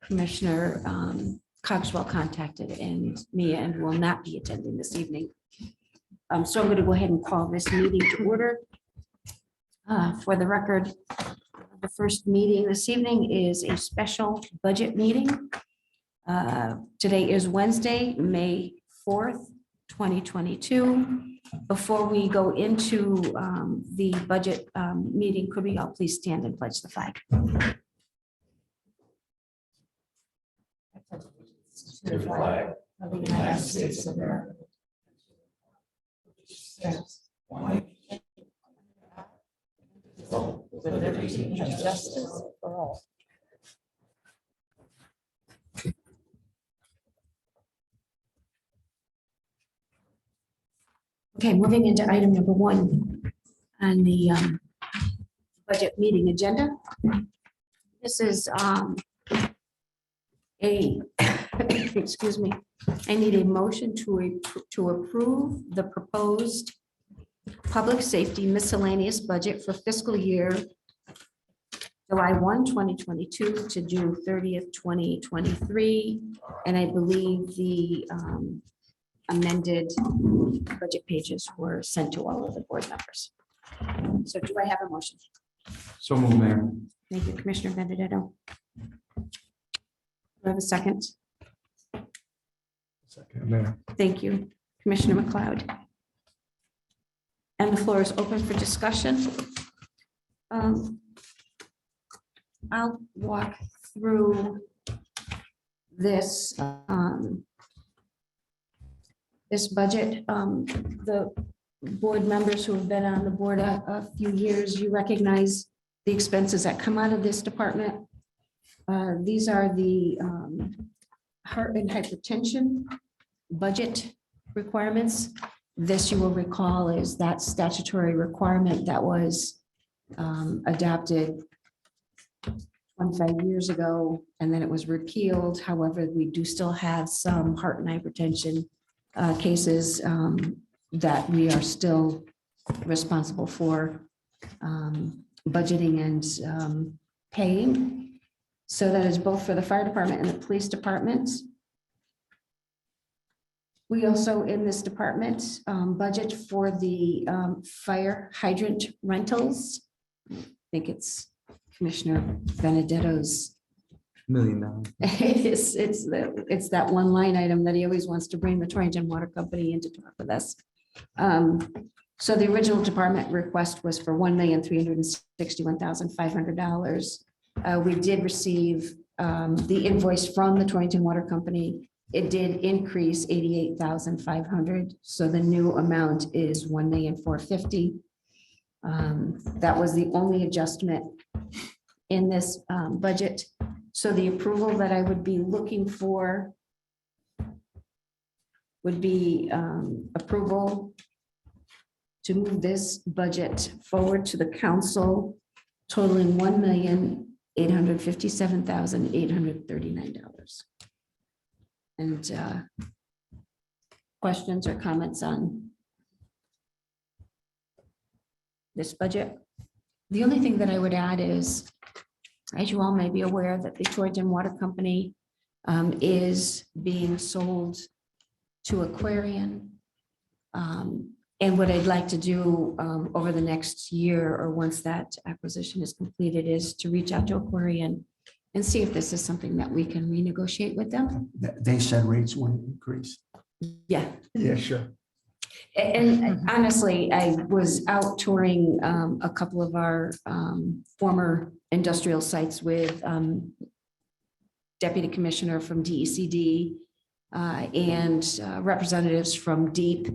Commissioner Cogswell contacted me and will not be attending this evening. So I'm going to go ahead and call this meeting to order. For the record, the first meeting this evening is a special budget meeting. Today is Wednesday, May 4th, 2022. Before we go into the budget meeting, could we all please stand and pledge the flag? To the flag of the United States of America. With liberty and justice for all. Okay, moving into item number 1 on the budget meeting agenda. This is excuse me, I need a motion to approve the proposed public safety miscellaneous budget for fiscal year July 1, 2022 to June 30th, 2023. And I believe the amended budget pages were sent to all of the board members. So do I have a motion? So moved, Mayor. Thank you, Commissioner Benedetto. Do I have a second? Second, Mayor. Thank you, Commissioner McLeod. And the floor is open for discussion. I'll walk through this this budget. The board members who have been on the board a few years, you recognize the expenses that come out of this department. These are the heart and hypertension budget requirements. This, you will recall, is that statutory requirement that was adopted 25 years ago, and then it was repealed. However, we do still have some heart and hypertension cases that we are still responsible for budgeting and paying. So that is both for the fire department and the police department. We also, in this department, budget for the fire hydrant rentals. I think it's Commissioner Benedetto's. $1 million. It's that one line item that he always wants to bring the Torrington Water Company in to talk with us. So the original department request was for $1,361,500. We did receive the invoice from the Torrington Water Company. It did increase $88,500. So the new amount is $1,450,000. That was the only adjustment in this budget. So the approval that I would be looking for would be approval to move this budget forward to the council, totaling $1,857,839. And questions or comments on this budget? The only thing that I would add is, as you all may be aware, that the Torrington Water Company is being sold to Aquarian. And what I'd like to do over the next year, or once that acquisition is completed, is to reach out to Aquarian and see if this is something that we can renegotiate with them. They said rates wouldn't increase. Yeah. Yeah, sure. And honestly, I was out touring a couple of our former industrial sites with Deputy Commissioner from DECD and representatives from DEEP.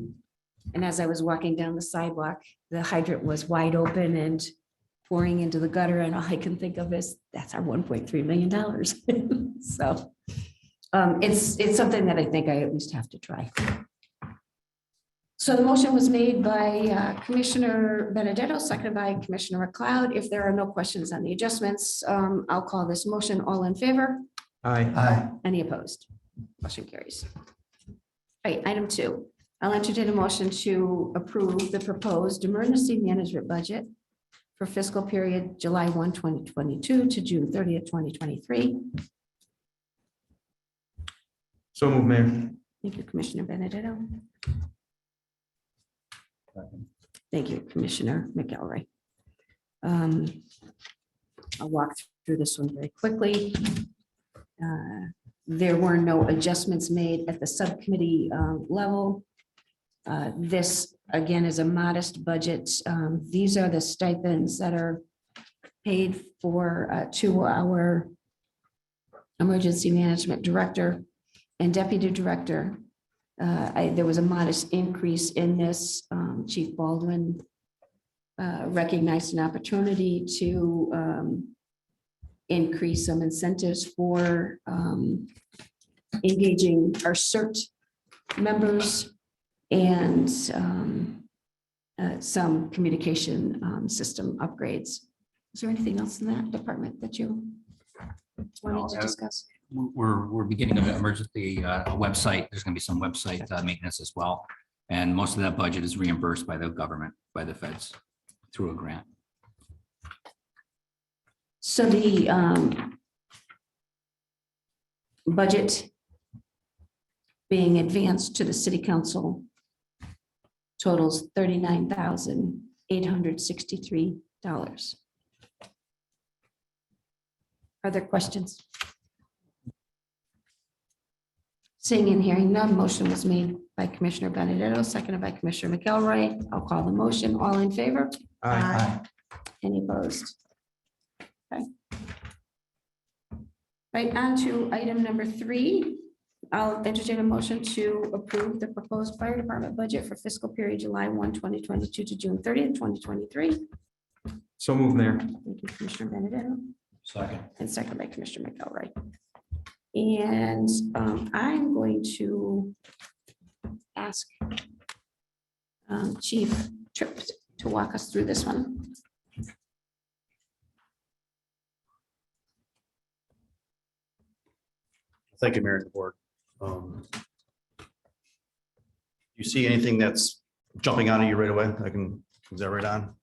And as I was walking down the sidewalk, the hydrant was wide open and pouring into the gutter, and all I can think of is that's our $1.3 million. So it's something that I think I at least have to try. So the motion was made by Commissioner Benedetto, seconded by Commissioner McLeod. If there are no questions on the adjustments, I'll call this motion. All in favor? Aye. Any opposed? Motion carries. All right, item 2. I'll entertain a motion to approve the proposed emergency management budget for fiscal period July 1, 2022 to June 30th, 2023. So move, Mayor. Thank you, Commissioner Benedetto. Thank you, Commissioner McElroy. I'll walk through this one very quickly. There were no adjustments made at the subcommittee level. This, again, is a modest budget. These are the stipends that are paid for to our emergency management director and deputy director. There was a modest increase in this. Chief Baldwin recognized an opportunity to increase some incentives for engaging our CERT members and some communication system upgrades. Is there anything else in that department that you wanted to discuss? We're beginning an emergency website. There's going to be some website maintenance as well. And most of that budget is reimbursed by the government, by the feds through a grant. So the budget being advanced to the city council totals $39,863. Are there questions? Seeing and hearing none, motion was made by Commissioner Benedetto, seconded by Commissioner McElroy. I'll call the motion. All in favor? Aye. Any opposed? Okay. Right, on to item number 3. I'll entertain a motion to approve the proposed fire department budget for fiscal period July 1, 2022 to June 30th, 2023. So move, Mayor. Thank you, Commissioner Benedetto, Second. and second by Commissioner McElroy. And I'm going to ask Chief Tripp to walk us through this one. Thank you, Mayor and the board. You see anything that's jumping out at you right away? I can, is that right on?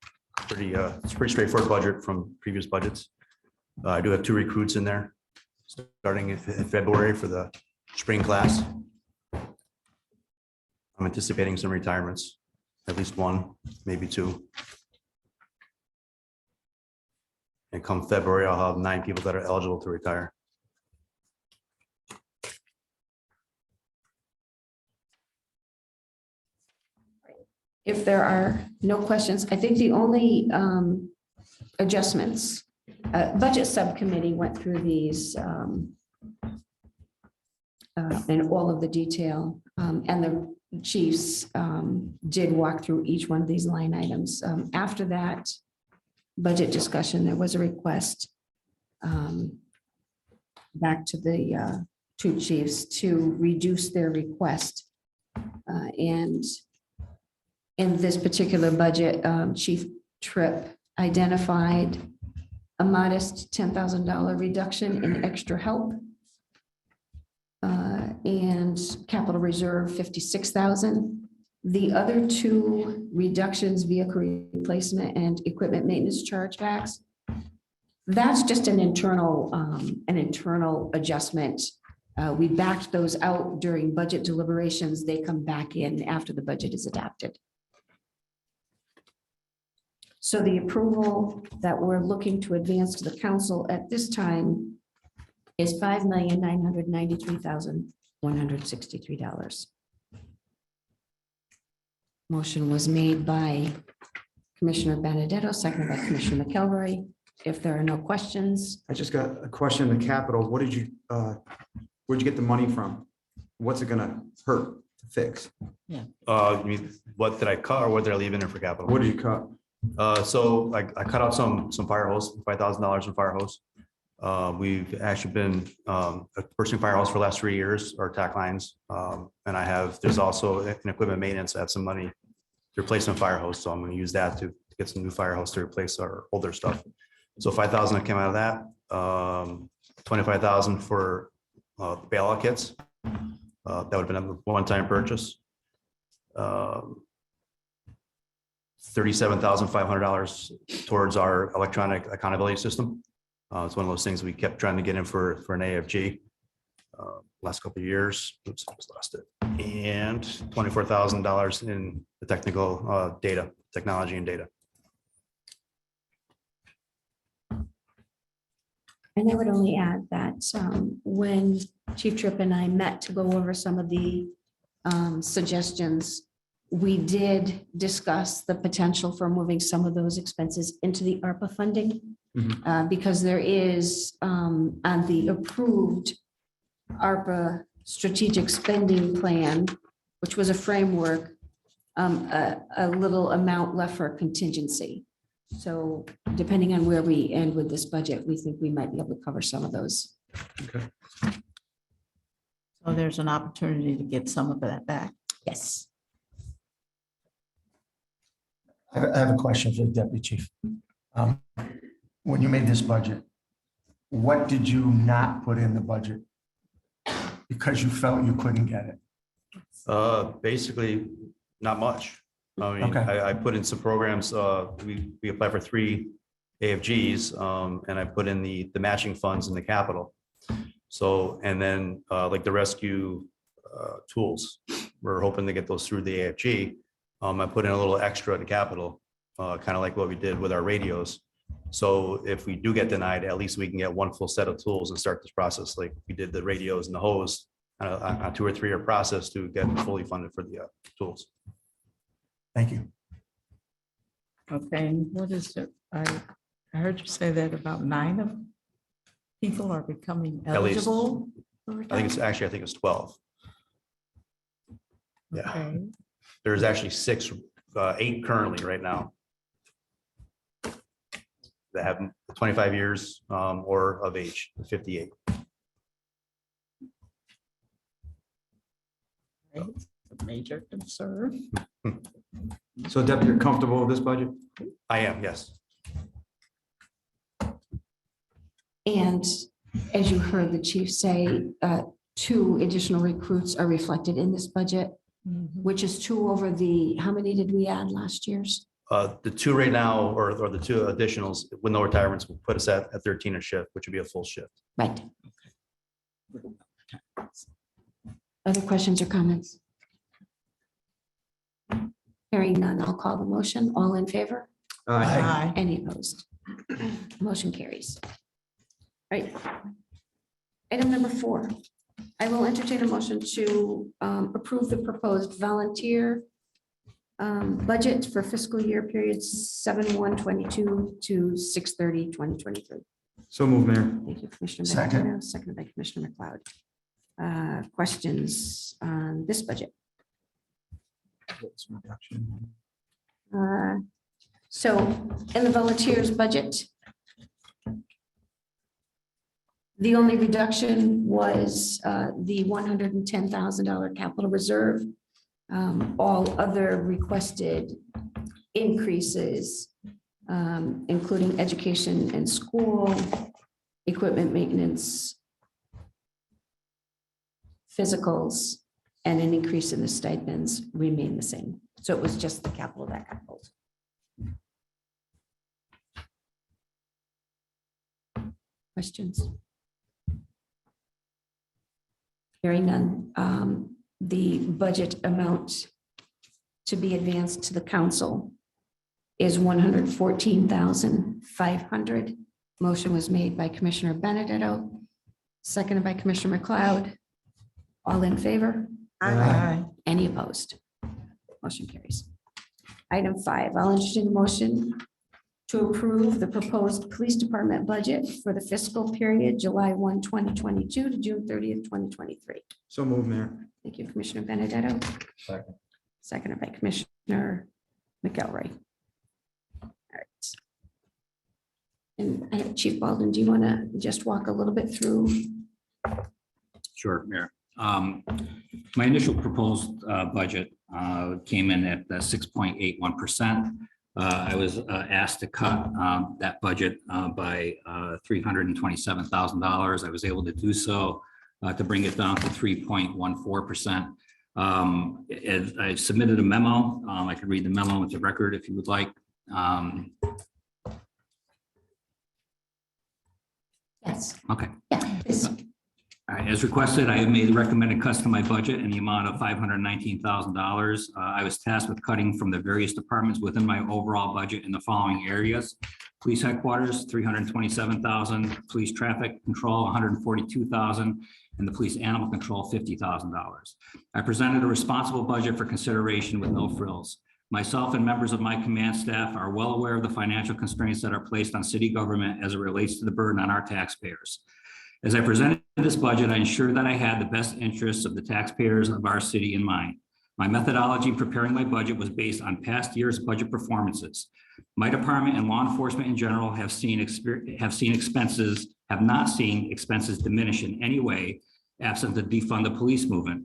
It's a pretty straightforward budget from previous budgets. I do have 2 recruits in there, starting in February for the spring class. I'm anticipating some retirements, at least 1, maybe 2. And come February, I'll have 9 people that are eligible to retire. If there are no questions, I think the only adjustments, budget subcommittee went through these in all of the detail, and the chiefs did walk through each one of these line items. After that budget discussion, there was a request back to the 2 chiefs to reduce their request. And in this particular budget, Chief Tripp identified a modest $10,000 reduction in extra help and capital reserve $56,000. The other 2 reductions, vehicle replacement and equipment maintenance chargebacks, that's just an internal adjustment. We backed those out during budget deliberations. They come back in after the budget is adopted. So the approval that we're looking to advance to the council at this time is $5,993,163. Motion was made by Commissioner Benedetto, seconded by Commissioner McElroy. If there are no questions, I just got a question. The capital, what did you, where'd you get the money from? What's it gonna hurt to fix? You mean, what did I cut or what did I leave in there for capital? What did you cut? So I cut out some fire hose, $5,000 in fire hose. We've actually been purchasing fire hose for the last 3 years, our tack lines. And there's also an equipment maintenance. I have some money to replace some fire hose. So I'm going to use that to get some new fire hose to replace our older stuff. So 5,000 that came out of that. 25,000 for bailout kits. That would have been a one-time purchase. $37,500 towards our electronic accountability system. It's one of those things we kept trying to get in for an AFG. Last couple of years, oops, I just lost it. And $24,000 in the technical data, technology and data. And I would only add that when Chief Tripp and I met to go over some of the suggestions, we did discuss the potential for moving some of those expenses into the ARPA funding. Because there is on the approved ARPA strategic spending plan, which was a framework, a little amount left for contingency. So depending on where we end with this budget, we think we might be able to cover some of those. So there's an opportunity to get some of that back. Yes. I have a question for the deputy chief. When you made this budget, what did you not put in the budget? Because you felt you couldn't get it. Basically, not much. I mean, Okay. I put in some programs. We applied for 3 AFGs, and I put in the matching funds in the capital. So, and then like the rescue tools, we're hoping to get those through the AFG. I put in a little extra to capital, kind of like what we did with our radios. So if we do get denied, at least we can get one full set of tools and start this process like we did the radios and the hose on a 2 or 3 year process to get fully funded for the tools. Thank you. Okay, and what is it? I heard you say that about 9 of people are becoming At least. eligible. I think it's 12. Yeah. Okay. There's actually 8 currently right now that have 25 years or of age, 58. Right. A major concern. So Deputy, you're comfortable with this budget? I am, yes. And as you heard the chief say, 2 additional recruits are reflected in this budget, which is 2 over the, how many did we add last year's? The 2 right now, or the 2 additionals with no retirements will put us at 13 a shift, which would be a full shift. Right. Other questions or comments? Hearing none, I'll call the motion. All in favor? Aye. Any opposed? Motion carries. Right. Item number 4. I will entertain a motion to approve the proposed volunteer budget for fiscal year period 7/1/22 to 6/30/2023. So move, Mayor. Thank you, Commissioner Second. Bennett, seconded by Commissioner McLeod. Questions on this budget? So in the volunteers budget, the only reduction was the $110,000 capital reserve. All other requested increases, including education and school, equipment maintenance, physicals, and an increase in the stipends remain the same. So it was just the capital that got pulled. Questions? Hearing none. The budget amount to be advanced to the council is $114,500. Motion was made by Commissioner Benedetto, seconded by Commissioner McLeod. All in favor? Aye. Any opposed? Motion carries. Item 5, I'll entertain a motion to approve the proposed police department budget for the fiscal period July 1, 2022 to June 30th, 2023. So move, Mayor. Thank you, Commissioner Benedetto. Seconded by Commissioner McElroy. All right. And Chief Baldwin, do you want to just walk a little bit through? Sure, Mayor. My initial proposed budget came in at 6.81%. I was asked to cut that budget by $327,000. I was able to do so to bring it down to 3.14%. As I submitted a memo. I could read the memo into record if you would like. Yes. Okay. Yeah, please. All right, as requested, I have made the recommended cuts to my budget in the amount of $519,000. I was tasked with cutting from the various departments within my overall budget in the following areas. Police headquarters, $327,000, police traffic control, $142,000, and the police animal control, $50,000. I presented a responsible budget for consideration with no frills. Myself and members of my command staff are well aware of the financial constraints that are placed on city government as it relates to the burden on our taxpayers. As I presented this budget, I ensured that I had the best interests of the taxpayers of our city in mind. My methodology in preparing my budget was based on past year's budget performances. My department and law enforcement in general have not seen expenses diminish in any way, absent the defund the police movement,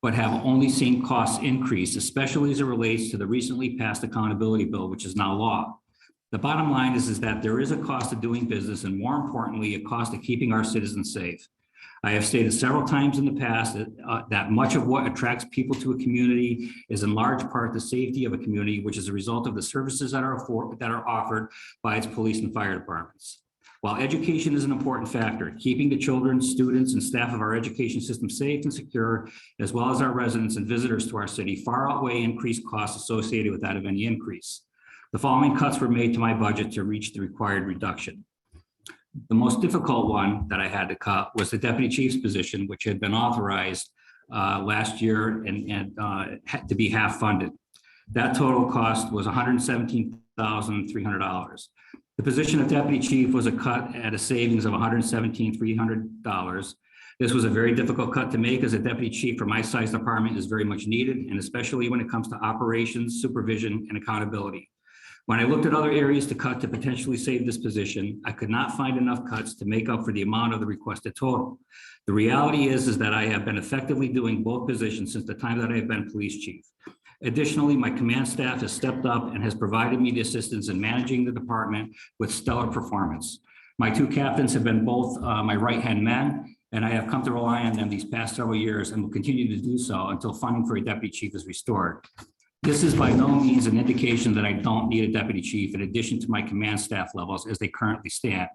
but have only seen costs increase, especially as it relates to the recently passed accountability bill, which is now law. The bottom line is that there is a cost of doing business, and more importantly, a cost of keeping our citizens safe. I have stated several times in the past that much of what attracts people to a community is in large part the safety of a community, which is a result of the services that are offered by its police and fire departments. While education is an important factor, keeping the children, students, and staff of our education system safe and secure, as well as our residents and visitors to our city, far outweigh increased costs associated with that of any increase. The following cuts were made to my budget to reach the required reduction. The most difficult one that I had to cut was the deputy chief's position, which had been authorized last year and had to be half funded. That total cost was $117,300. The position of deputy chief was a cut at a savings of $117,300. This was a very difficult cut to make, as a deputy chief for my size department is very much needed, and especially when it comes to operations, supervision, and accountability. When I looked at other areas to cut to potentially save this position, I could not find enough cuts to make up for the amount of the requested total. The reality is that I have been effectively doing both positions since the time that I have been police chief. Additionally, my command staff has stepped up and has provided me the assistance in managing the department with stellar performance. My two captains have been both my right-hand men, and I have come to rely on them these past several years and will continue to do so until funding for a deputy chief is restored. This is by no means an indication that I don't need a deputy chief in addition to my command staff levels as they currently stand.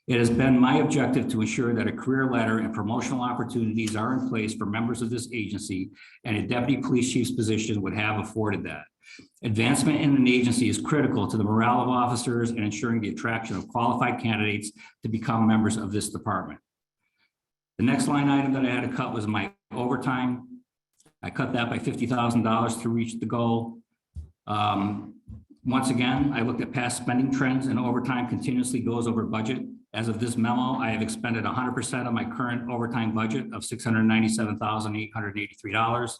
It has been my objective to ensure that a career ladder and promotional opportunities are in place for members of this agency, and a deputy police chief's position would have afforded that. Advancement in an agency is critical to the morale of officers and ensuring the attraction of qualified candidates to become members of this department. The next line item that I had to cut was my overtime. I cut that by $50,000 to reach the goal. Once again, I looked at past spending trends, and overtime continuously goes over budget. As of this memo, I have expended 100% of my current overtime budget of $697,883.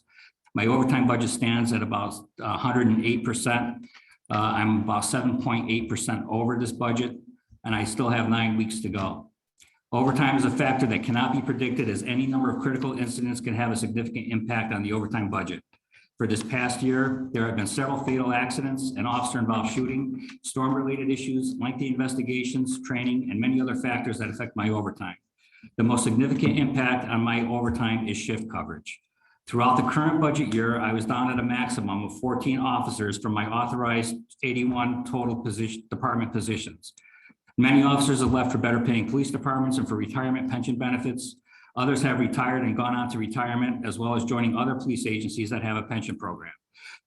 My overtime budget stands at about 108%. I'm about 7.8% over this budget, and I still have 9 weeks to go. Overtime is a factor that cannot be predicted, as any number of critical incidents can have a significant impact on the overtime budget. For this past year, there have been several fatal accidents, an officer-involved shooting, storm-related issues, lengthy investigations, training, and many other factors that affect my overtime. The most significant impact on my overtime is shift coverage. Throughout the current budget year, I was down at a maximum of 14 officers from my authorized 81 total department positions. Many officers have left for better paying police departments and for retirement pension benefits. Others have retired and gone on to retirement, as well as joining other police agencies that have a pension program.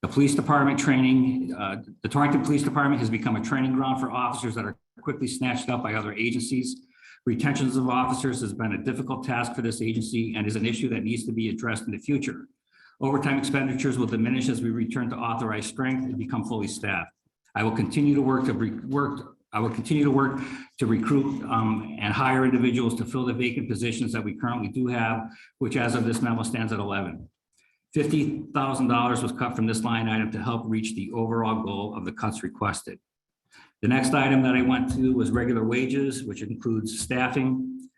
The police department training, the Torrington Police Department has become a training ground for officers that are quickly snatched up by other agencies. Retentions of officers has been a difficult task for this agency and is an issue that needs to be addressed in the future. Overtime expenditures will diminish as we return to authorized strength and become fully staffed. I will continue to work to recruit and hire individuals to fill the vacant positions that we currently do have, which as of this memo stands at 11. $50,000 was cut from this line item to help reach the overall goal of the cuts requested. The next item that I went to was regular wages, which includes staffing.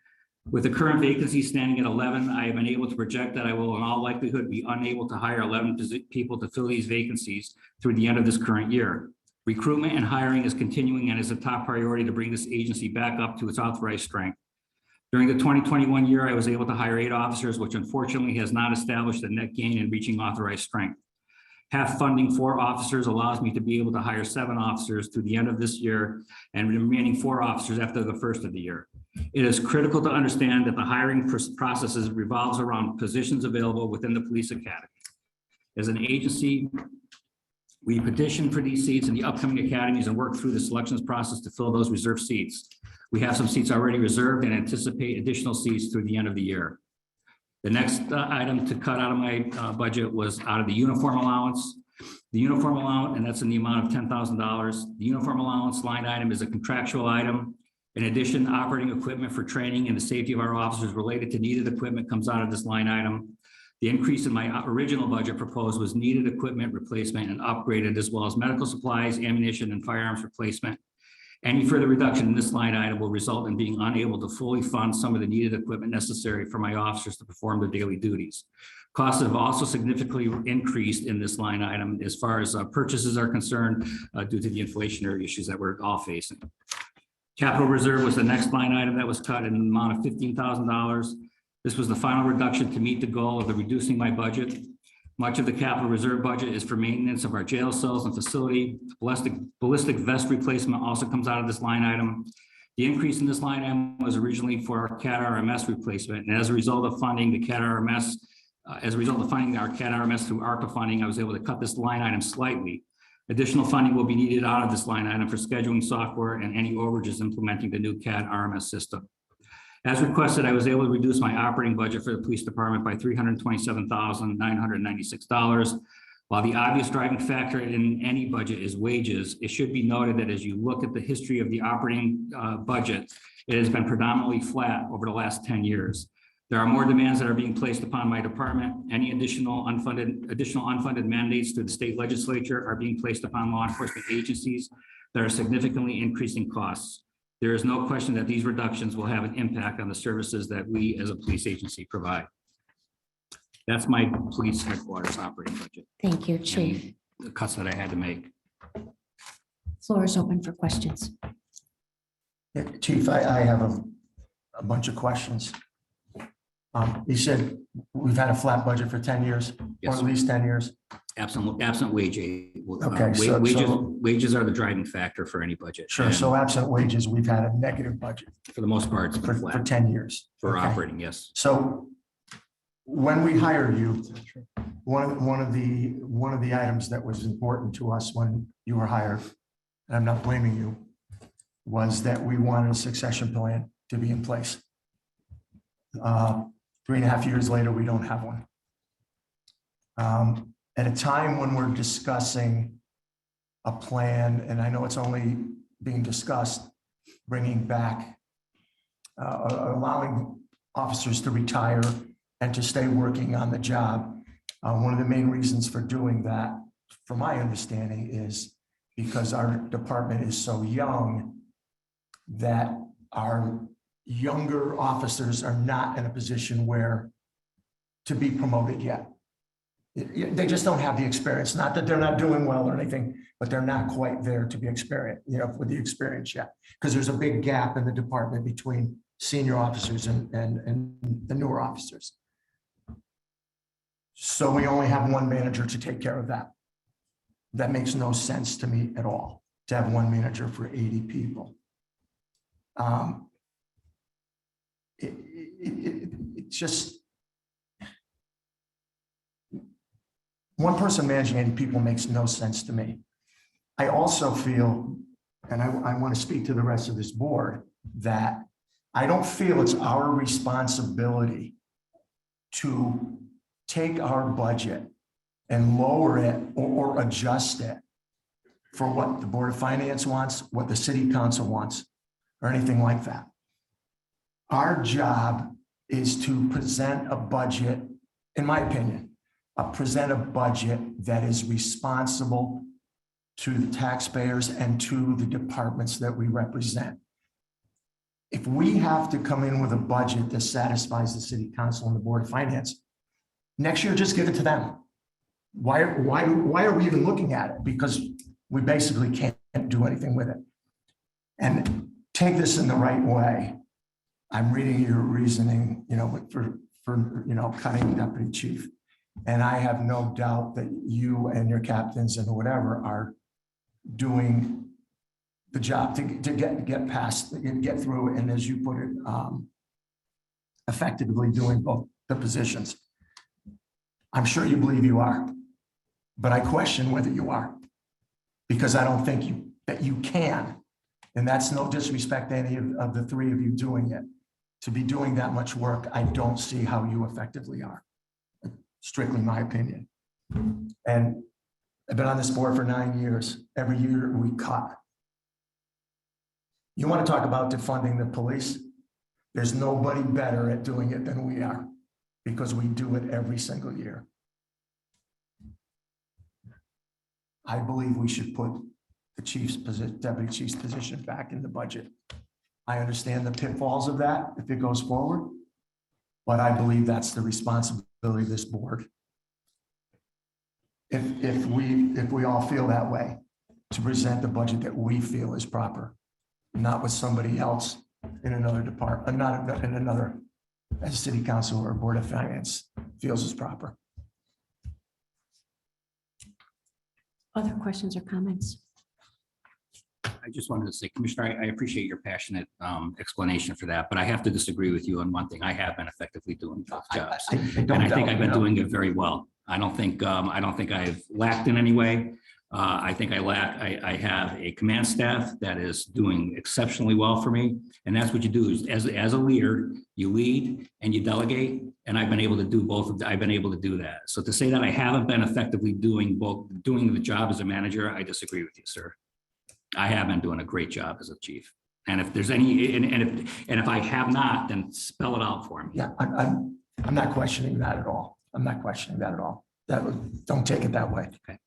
With the current vacancy standing at 11, I have been able to project that I will in all likelihood be unable to hire 11 people to fill these vacancies through the end of this current year. Recruitment and hiring is continuing and is a top priority to bring this agency back up to its authorized strength. During the 2021 year, I was able to hire 8 officers, which unfortunately has not established a net gain in reaching authorized strength. Half funding 4 officers allows me to be able to hire 7 officers through the end of this year and the remaining 4 officers after the first of the year. It is critical to understand that the hiring processes revolves around positions available within the police academy. As an agency, we petition for these seats in the upcoming academies and work through the selections process to fill those reserved seats. We have some seats already reserved and anticipate additional seats through the end of the year. The next item to cut out of my budget was out of the uniform allowance. The uniform allowance, and that's in the amount of $10,000. The uniform allowance line item is a contractual item. In addition, operating equipment for training and the safety of our officers related to needed equipment comes out of this line item. The increase in my original budget proposed was needed equipment replacement and upgraded, as well as medical supplies, ammunition, and firearms replacement. Any further reduction in this line item will result in being unable to fully fund some of the needed equipment necessary for my officers to perform their daily duties. Costs have also significantly increased in this line item as far as purchases are concerned due to the inflationary issues that we're all facing. Capital reserve was the next line item that was cut in the amount of $15,000. This was the final reduction to meet the goal of reducing my budget. Much of the capital reserve budget is for maintenance of our jail cells and facility. Ballistic vest replacement also comes out of this line item. The increase in this line item was originally for our CAT RMS replacement. And as a result of funding the CAT RMS, our CAT RMS through ARPA funding, I was able to cut this line item slightly. Additional funding will be needed out of this line item for scheduling software and any overages implementing the new CAT RMS system. As requested, I was able to reduce my operating budget for the police department by $327,996. While the obvious driving factor in any budget is wages, it should be noted that as you look at the history of the operating budget, it has been predominantly flat over the last 10 years. There are more demands that are being placed upon my department. Any additional unfunded mandates through the state legislature are being placed upon law enforcement agencies that are significantly increasing costs. There is no question that these reductions will have an impact on the services that we as a police agency provide. That's my police headquarters operating budget. Thank you, Chief. and The cuts that I had to make. Floor is open for questions. Yeah, Chief, I have a bunch of questions. You said we've had a flat budget for 10 years, or Yes. at least 10 years. Absent wage aid. Okay, so- Wages are the driving factor for any budget. Sure. And So absent wages, we've had a negative budget For the most part, it's been for flat 10 years. for Okay. operating, yes. So when we hired you, one of the items that was important to us when you were hired, and I'm not blaming you, was that we wanted a succession plan to be in place. 3.5 years later, we don't have one. At a time when we're discussing a plan, and I know it's only being discussed, bringing back, allowing officers to retire and to stay working on the job. One of the main reasons for doing that, from my understanding, is because our department is so young that our younger officers are not in a position where to be promoted yet. They just don't have the experience. Not that they're not doing well or anything, but they're not quite there to be experienced, with the experience yet. Because there's a big gap in the department between senior officers and the newer officers. So we only have one manager to take care of that. That makes no sense to me at all, to have one manager for 80 people. It's just, one person managing 80 people makes no sense to me. I also feel, and I want to speak to the rest of this board, that I don't feel it's our responsibility to take our budget and lower it or adjust it for what the Board of Finance wants, what the City Council wants, or anything like that. Our job is to present a budget, in my opinion, present a budget that is responsible to the taxpayers and to the departments that we represent. If we have to come in with a budget that satisfies the City Council and the Board of Finance, next year, just give it to them. Why are we even looking at it? Because we basically can't do anything with it. And take this in the right way. I'm reading your reasoning, cutting deputy chief. And I have no doubt that you and your captains and whatever are doing the job to get past, get through, and as you put it, effectively doing both the positions. I'm sure you believe you are, but I question whether you are, because I don't think that you can. And that's no disrespect to any of the three of you doing it. To be doing that much work, I don't see how you effectively are. Strictly my opinion. And I've been on this board for 9 years. Every year we cut. You want to talk about defunding the police? There's nobody better at doing it than we are, because we do it every single year. I believe we should put the chief's position, deputy chief's position back in the budget. I understand the pitfalls of that if it goes forward, but I believe that's the responsibility of this board. If we all feel that way, to present the budget that we feel is proper, not with somebody else in another department, not in another, as city council or board of finance feels is proper. Other questions or comments? I just wanted to say, Commissioner, I appreciate your passionate explanation for that, but I have to disagree with you on one thing. I have been effectively doing both jobs. And I think I've been doing it very well. I don't think I've lacked in any way. I think I have a command staff that is doing exceptionally well for me. And that's what you do is as a leader, you lead and you delegate. And I've been able to do both. I've been able to do that. So to say that I haven't been effectively doing the job as a manager, I disagree with you, sir. I have been doing a great job as a chief. And if there's any, and if I have not, then spell it out for me. Yeah, I'm not questioning that at all. I'm not questioning that at all. Don't take it that way. Okay.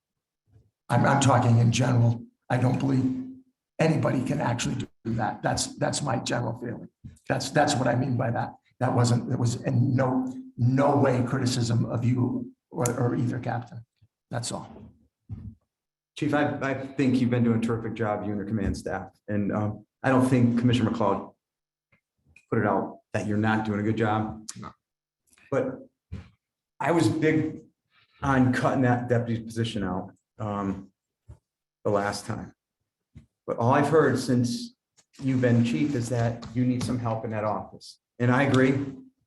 I'm talking in general. I don't believe anybody can actually do that. That's my general feeling. That's what I mean by that. It was in no way criticism of you or either captain. That's all. Chief, I think you've been doing a terrific job, you and your command staff. And I don't think Commissioner McLeod put it out that you're not doing a good job. No. But I was big on cutting that deputy position out the last time. But all I've heard since you've been chief is that you need some help in that office. And I agree.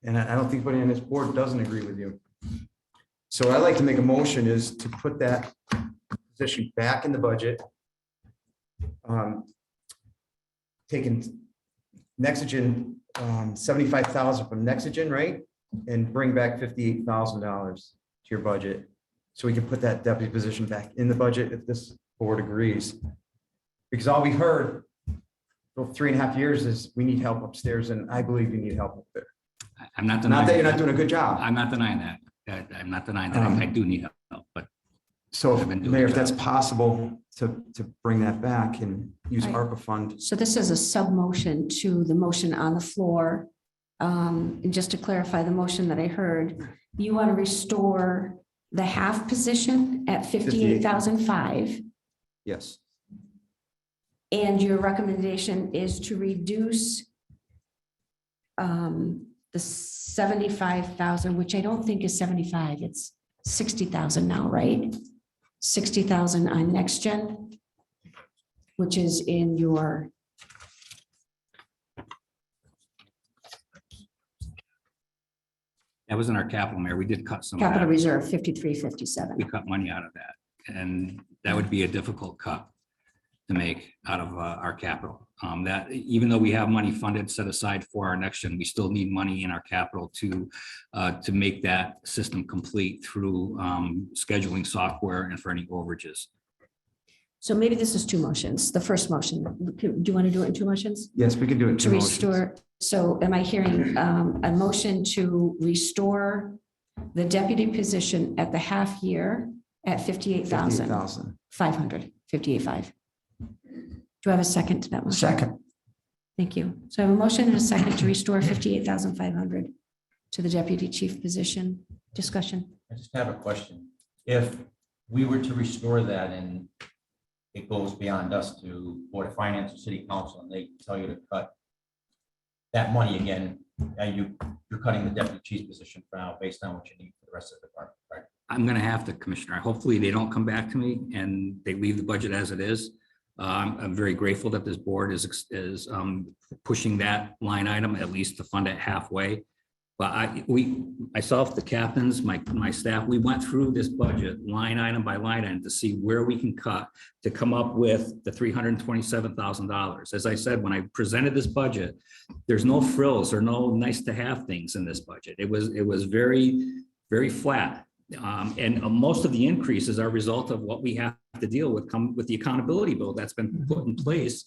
And I don't think anybody on this board doesn't agree with you. So what I'd like to make a motion is to put that position back in the budget. Taking Nexigen, 75,000 from Nexigen, right? And bring back $58,000 to your budget. So we can put that deputy position back in the budget if this board agrees. Because all we heard for 3.5 years is we need help upstairs, and I believe you need help up there. I'm not denying Not that you're not doing a good job. I'm not denying that. I'm not denying that. I do need help, but So I've been doing Mayor, a if that's job. possible to bring that back and use Right. ARPA fund. So this is a sub-motion to the motion on the floor. And just to clarify the motion that I heard, you want to restore the half position at 58,005. Yes. And your recommendation is to reduce the 75,000, which I don't think is 75, it's 60,000 now, right? 60,000 on NextGen, which is in your, that was in our capital, Mayor. We did cut some of capital that. reserve, 5357. We cut money out of that. And that would be a difficult cut to make out of our capital. That even though we have money funded, set aside for our next gen, we still need money in our capital to make that system complete through scheduling software and for any overages. So maybe this is two motions. The first motion, do you want to do it in two motions? Yes, we can do it in To two motions. restore, so am I hearing a motion to restore the deputy position at the half year at 58,000? 58,000. 500, 58.5. Do I have a second to that motion? Second, Thank you. So I have a motion and a second to restore 58,500 to the deputy chief position. Discussion. I just have a question. If we were to restore that and it goes beyond us to Board of Finance or City Council and they tell you to cut that money again, you're cutting the deputy chief's position for now based on what you need for the rest of the department, right? I'm gonna have to, Commissioner. Hopefully they don't come back to me and they leave the budget as it is. I'm very grateful that this board is pushing that line item at least to fund it halfway. But myself, the captains, my staff, we went through this budget line item by line item to see where we can cut to come up with the $327,000. As I said, when I presented this budget, there's no frills or no nice to have things in this budget. It was very, very flat. And most of the increases are a result of what we have to deal with with the accountability bill that's been put in place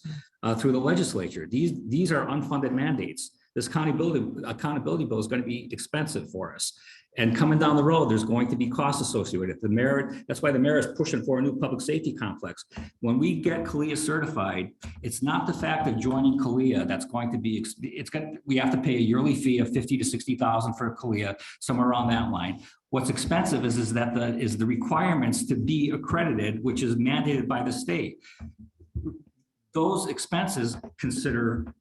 through the legislature. These are unfunded mandates. This accountability bill is going to be expensive for us. And coming down the road, there's going to be costs associated with it. The mayor, that's why the mayor is pushing for a new public safety complex. When we get CALIA certified, it's not the fact of joining CALIA that's going to be, we have to pay a yearly fee of 50 to 60,000 for CALIA, somewhere around that line. What's expensive is that the requirements to be accredited, which is mandated by the state. Those expenses consider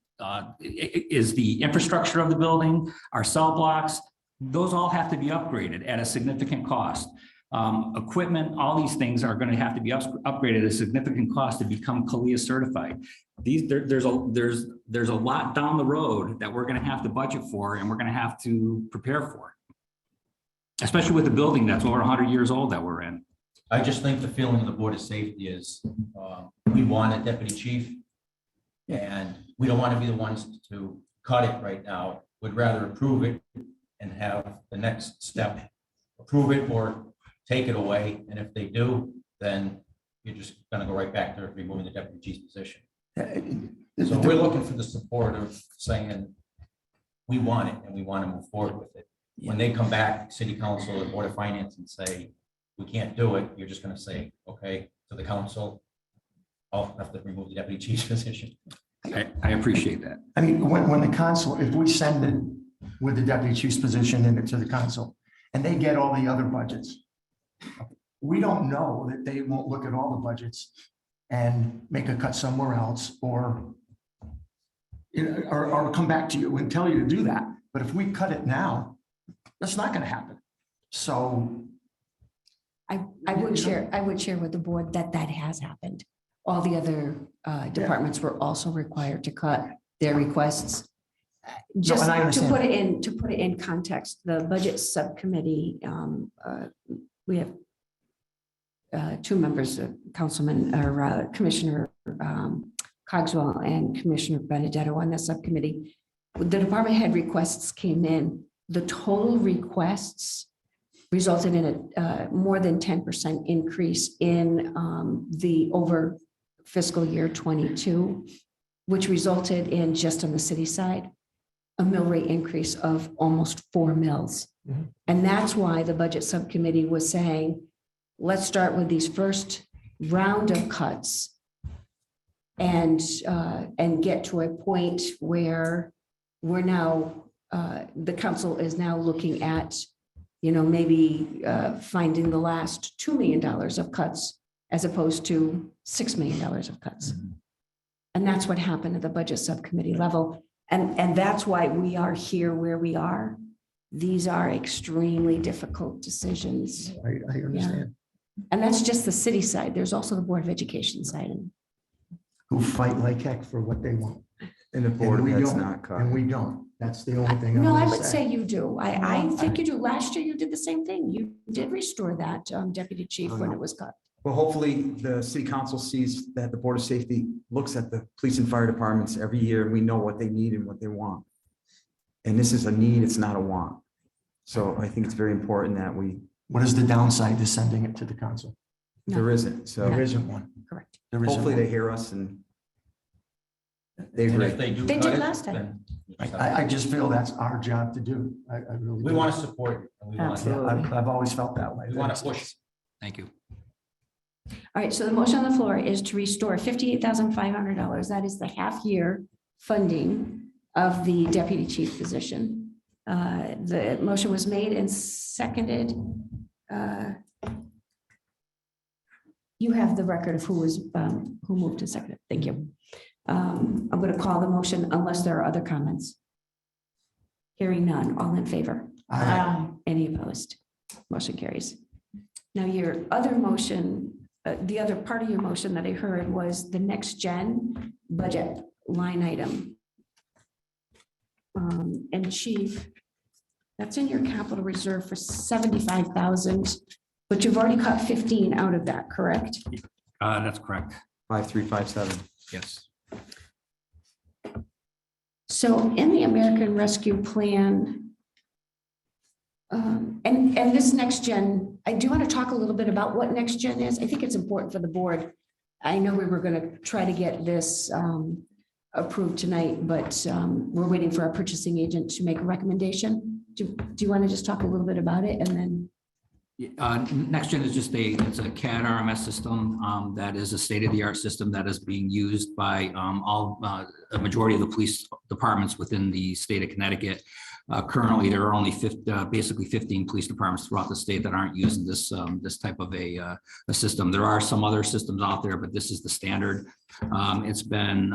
is the infrastructure of the building, our cell blocks. Those all have to be upgraded at a significant cost. Equipment, all these things are going to have to be upgraded at a significant cost to become CALIA certified. There's a lot down the road that we're going to have to budget for, and we're going to have to prepare for, especially with the building that's over 100 years old that we're in. I just think the feeling of the Board of Safety is we want a deputy chief, and we don't want to be the ones to cut it right now. We'd rather approve it and have the next step, approve it or take it away. And if they do, then you're just going to go right back to removing the deputy chief's position. So we're looking for the support of saying we want it and we want to move forward with it. When they come back, city council or board of finance, and say, we can't do it, you're just going to say, okay, to the council, I'll have to remove the deputy chief's position. I appreciate that. I mean, when the council, if we send it with the deputy chief's position into the council and they get all the other budgets, we don't know that they won't look at all the budgets and make a cut somewhere else or come back to you and tell you to do that. But if we cut it now, that's not going to happen. So I would share with the board that has happened. All the other departments were also required to cut their requests. Just and I to understand. put it in context, the budget subcommittee, we have two members, Councilman or Commissioner Cogswell and Commissioner Benedetto on the subcommittee. The department head requests came in. The total requests resulted in a more than 10% increase in the over fiscal year 22, which resulted in, just on the city side, a mill rate increase of almost 4 mills. Mhm. And that's why the budget subcommittee was saying, let's start with these first round of cuts and get to a point where we're now, the council is now looking at, maybe finding the last $2 million of cuts as opposed to $6 million of cuts. And that's what happened at the budget subcommittee level. And that's why we are here where we are. These are extremely difficult decisions. I understand. And that's just the city side. There's also the Board of Education side. Who fight like heck for what they want. And the board And we has don't. not cut. And we don't. That's the only thing. I'm No, I gonna would say you do. I think you do. Last year you did the same thing. You did restore that deputy chief when it was cut. Well, hopefully the city council sees that the Board of Safety looks at the police and fire departments every year, and we know what they need and what they want. And this is a need, it's not a want. So I think it's very important that What is the downside to sending it to the council? No. there isn't. So There isn't one. Correct. There isn't hopefully one. they hear us and they And agree. if they do. They cut did it, last time. then you just have I to- just feel that's our job to do. I really We do. want to support you. And we want to, Absolutely. I've always felt that way. we want to push. Thank you. All right, so the motion on the floor is to restore $58,500. That is the half-year funding of the deputy chief position. The motion was made and seconded. You have the record of who moved and seconded. Thank you. I'm going to call the motion unless there are other comments. Hearing none, all in favor? Aye. Any opposed? Motion carries. Now, your other motion, the other part of your motion that I heard was the next gen budget line item. And Chief, that's in your capital reserve for 75,000, but you've already cut 15 out of that, correct? That's correct. 5357. Yes. So in the American Rescue Plan, and this next gen, I do want to talk a little bit about what next gen is. I think it's important for the board. I know we were going to try to get this approved tonight, but we're waiting for our purchasing agent to make a recommendation. Do you want to just talk a little bit about it and then? Next gen is it's a CAD RMS system that is a state-of-the-art system that is being used by a majority of the police departments within the state of Connecticut. Currently, there are only basically 15 police departments throughout the state that aren't using this type of a system. There are some other systems out there, but this is the standard. It's been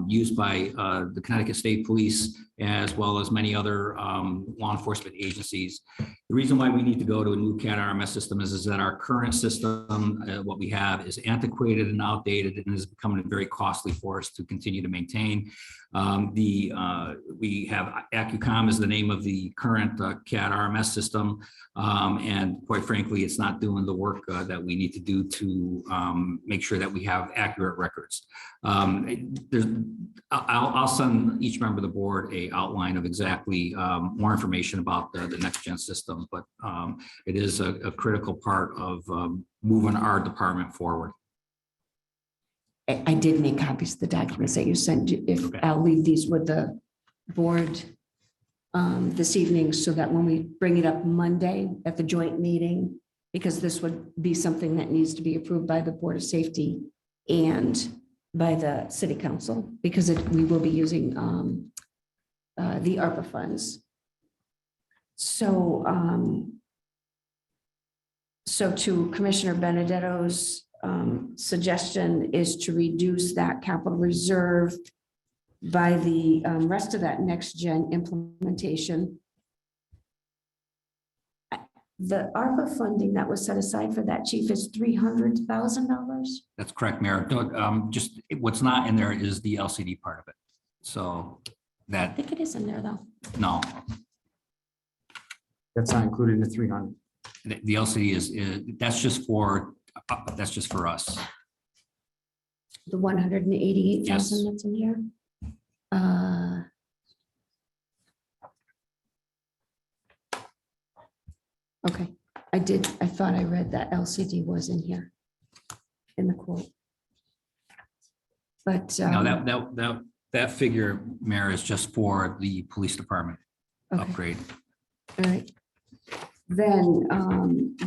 used by the Connecticut State Police as well as many other law enforcement agencies. The reason why we need to go to a new CAD RMS system is that our current system, what we have, is antiquated and outdated and is becoming very costly for us to continue to maintain. We have AccuCom is the name of the current CAD RMS system, and quite frankly, it's not doing the work that we need to do to make sure that we have accurate records. I'll send each member of the board a outline of exactly more information about the next gen system, but it is a critical part of moving our department forward. I did make copies of the documents that you sent. If Okay. I'll leave these with the board this evening so that when we bring it up Monday at the joint meeting, because this would be something that needs to be approved by the Board of Safety and by the City Council, because we will be using the ARPA funds. So, so to Commissioner Benedetto's suggestion is to reduce that capital reserve by the rest of that next gen implementation. The ARPA funding that was set aside for that, Chief, is $300,000. That's correct, Mayor. Just what's not in there is the LCD part of it. So I that, think it is in there, though. no, That's not included in the 300. the LCD that's just for us. The 188,000 Yes. that's in here. Okay, I thought I read that LCD was in here in the quote. But. No, that figure, Mayor, is just for the police department Okay, upgrade. all right. Then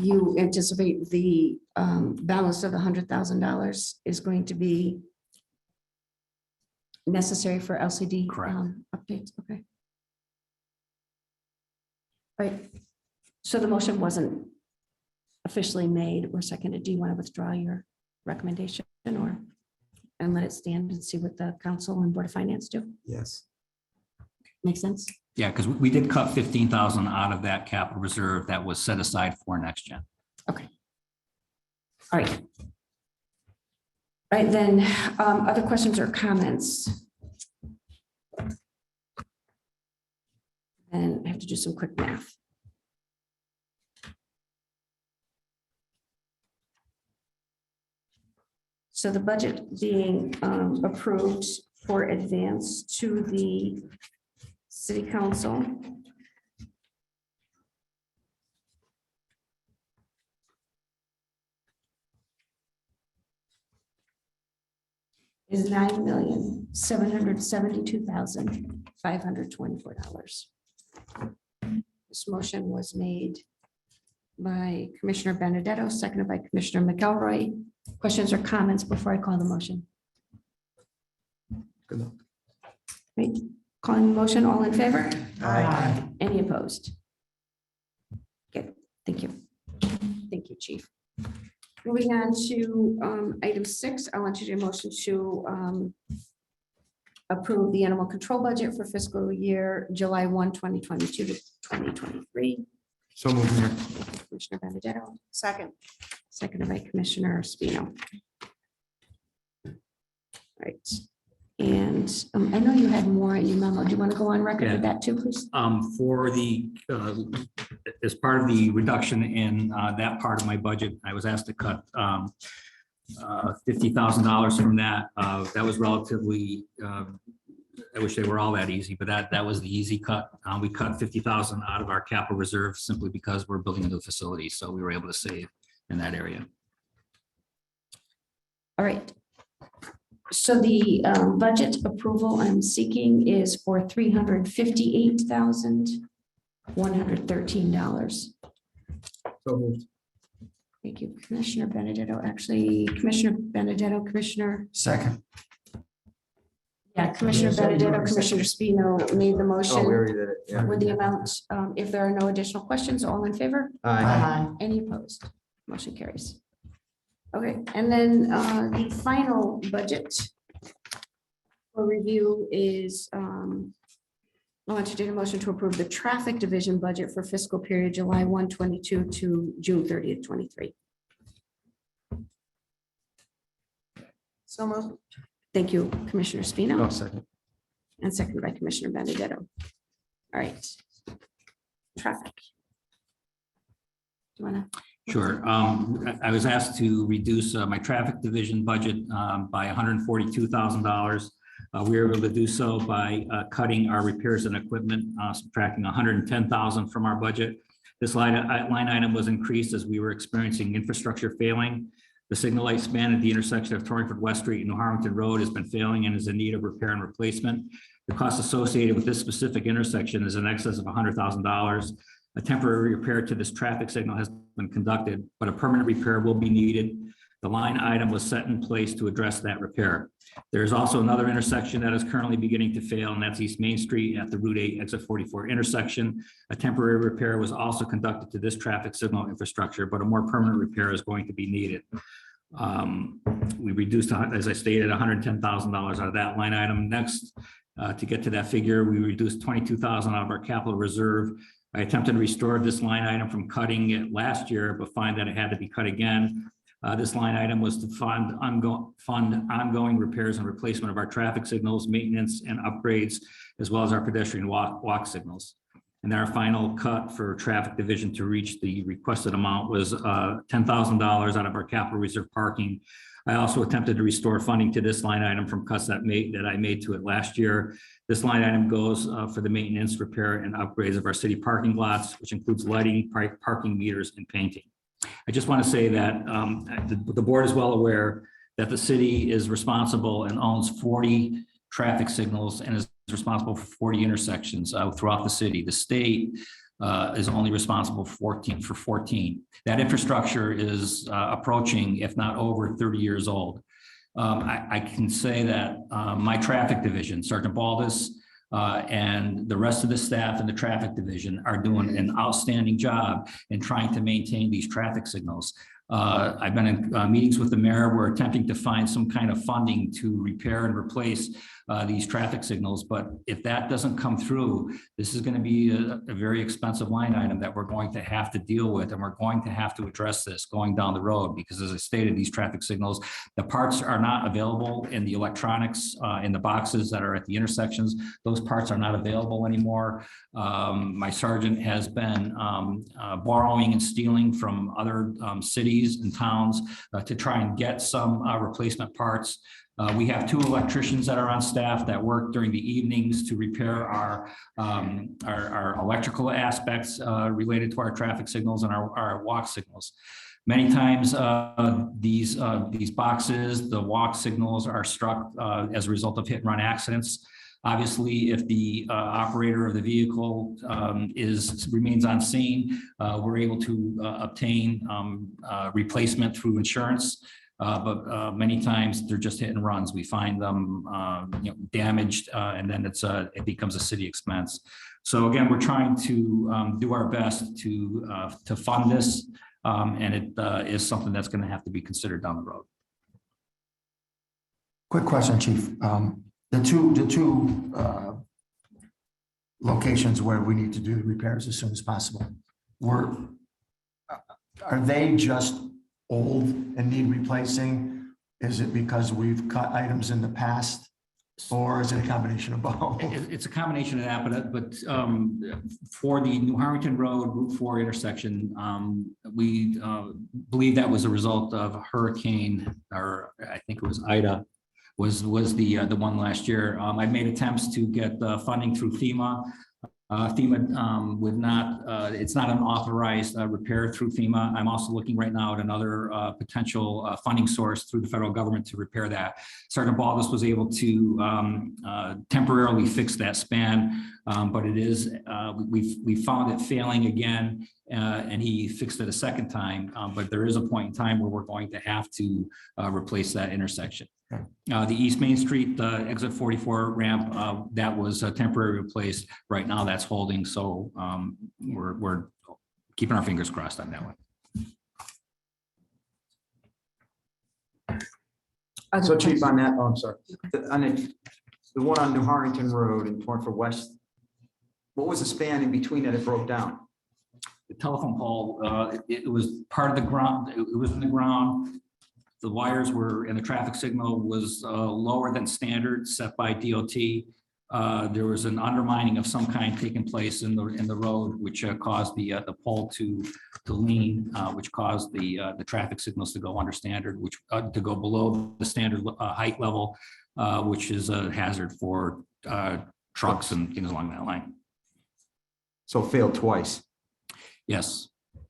you anticipate the balance of the $100,000 is going to be necessary for LCD Correct. updates, okay. All right, so the motion wasn't officially made or seconded. Do you want to withdraw your recommendation or, and let it stand and see what the council and Board of Finance do? Yes. Make sense? Yeah, because we did cut 15,000 out of that capital reserve that was set aside for next gen. Okay. All right. All right, then, other questions or comments? And I have to do some quick math. So the budget being approved for advance to the City Council. Is $9,772,524. This motion was made by Commissioner Benedetto, seconded by Commissioner McElroy. Questions or comments before I call the motion? Good luck. Right, calling the motion, all in favor? Aye. Any opposed? Okay, thank you. Thank you, Chief. Moving on to item 6, I want you to motion to approve the animal control budget for fiscal year July 1, 2022 to 2023. So moved, Mayor. Commissioner Benedetto. Second. Seconded by Commissioner Spino. All right. And I know you had more in your memo. Do you want to go on record with that too, please? For the, as part of the reduction in that part of my budget, I was asked to cut $50,000 from that. That was relatively, I wish they were all that easy, but that was the easy cut. We cut 50,000 out of our capital reserve simply because we're building a new facility. So we were able to save in that area. All right. So the budget approval I'm seeking is for $358,113. So moved. Thank you, Commissioner Benedetto. Actually, Commissioner Benedetto, Commissioner. Second. Yeah, Commissioner Benedetto, Commissioner Spino made the Oh, we motion already did it. Yeah. with the amount. If there are no additional questions, all in favor? Aye. Any opposed? Motion carries. Okay, and then the final budget for review is, I'll entertain a motion to approve the traffic division budget for fiscal period July 1, 22 to June 30th, 23. So moved. Thank you, Commissioner Spino, Oh, second. and seconded by Commissioner Benedetto. All right. Traffic. Do you want to? Sure. I was asked to reduce my traffic division budget by $142,000. We were able to do so by cutting our repairs and equipment, subtracting $110,000 from our budget. This line item was increased as we were experiencing infrastructure failing. The signal light span at the intersection of Torringford West Street and New Harrington Road has been failing and is in need of repair and replacement. The cost associated with this specific intersection is in excess of $100,000. A temporary repair to this traffic signal has been conducted, but a permanent repair will be needed. The line item was set in place to address that repair. There is also another intersection that is currently beginning to fail, and that's East Main Street at the Route 8 exit 44 intersection. A temporary repair was also conducted to this traffic signal infrastructure, but a more permanent repair is going to be needed. We reduced, as I stated, $110,000 out of that line item. Next, to get to that figure, we reduced $22,000 out of our capital reserve. I attempted to restore this line item from cutting it last year, but find that it had to be cut again. This line item was to fund ongoing repairs and replacement of our traffic signals, maintenance and upgrades, as well as our pedestrian walk signals. And then our final cut for traffic division to reach the requested amount was $10,000 out of our capital reserve parking. I also attempted to restore funding to this line item from cuts that I made to it last year. This line item goes for the maintenance, repair, and upgrades of our city parking lots, which includes lighting, parking meters, and painting. I just want to say that the board is well aware that the city is responsible and owns 40 traffic signals and is responsible for 40 intersections throughout the city. The state is only responsible for 14. That infrastructure is approaching, if not over, 30 years old. I can say that my traffic division, Sergeant Baldus, and the rest of the staff in the traffic division are doing an outstanding job in trying to maintain these traffic signals. I've been in meetings with the mayor. We're attempting to find some kind of funding to repair and replace these traffic signals. But if that doesn't come through, this is going to be a very expensive line item that we're going to have to deal with. And we're going to have to address this going down the road, because as I stated, these traffic signals, the parts are not available in the electronics in the boxes that are at the intersections. Those parts are not available anymore. My sergeant has been borrowing and stealing from other cities and towns to try and get some replacement parts. We have 2 electricians that are on staff that work during the evenings to repair our electrical aspects related to our traffic signals and our walk signals. Many times these boxes, the walk signals are struck as a result of hit and run accidents. Obviously, if the operator of the vehicle remains on scene, we're able to obtain replacement through insurance. But many times they're just hit and runs. We find them damaged, and then it becomes a city expense. So again, we're trying to do our best to fund this, and it is something that's going to have to be considered down the road. Quick question, Chief. The two locations where we need to do the repairs as soon as possible, are they just old and need replacing? Is it because we've cut items in the past? Or is it a combination of both? It's a combination of that, but for the New Harrington Road Route 4 intersection, we believe that was a result of hurricane, or I think it was Ida, was the one last year. I made attempts to get funding through FEMA. FEMA would not, it's not an authorized repair through FEMA. I'm also looking right now at another potential funding source through the federal government to repair that. Sergeant Baldus was able to temporarily fix that span, but it is, we found it failing again, and he fixed it a second time. But there is a point in time where we're going to have to replace that intersection. The East Main Street, the exit 44 ramp, that was temporarily replaced. Right now that's holding. So we're keeping our fingers crossed on that one. So Chief, on that, oh, I'm sorry. On the one on New Harrington Road in Torrenford West, what was the span in between that it broke down? The telephone pole, it was part of the ground. It was in the ground. The wires were, and the traffic signal was lower than standard set by DOT. There was an undermining of some kind taking place in the road, which caused the pole to lean, which caused the traffic signals to go under standard, which to go below the standard height level, which is a hazard for trucks and things along that line. So it failed twice. Yes.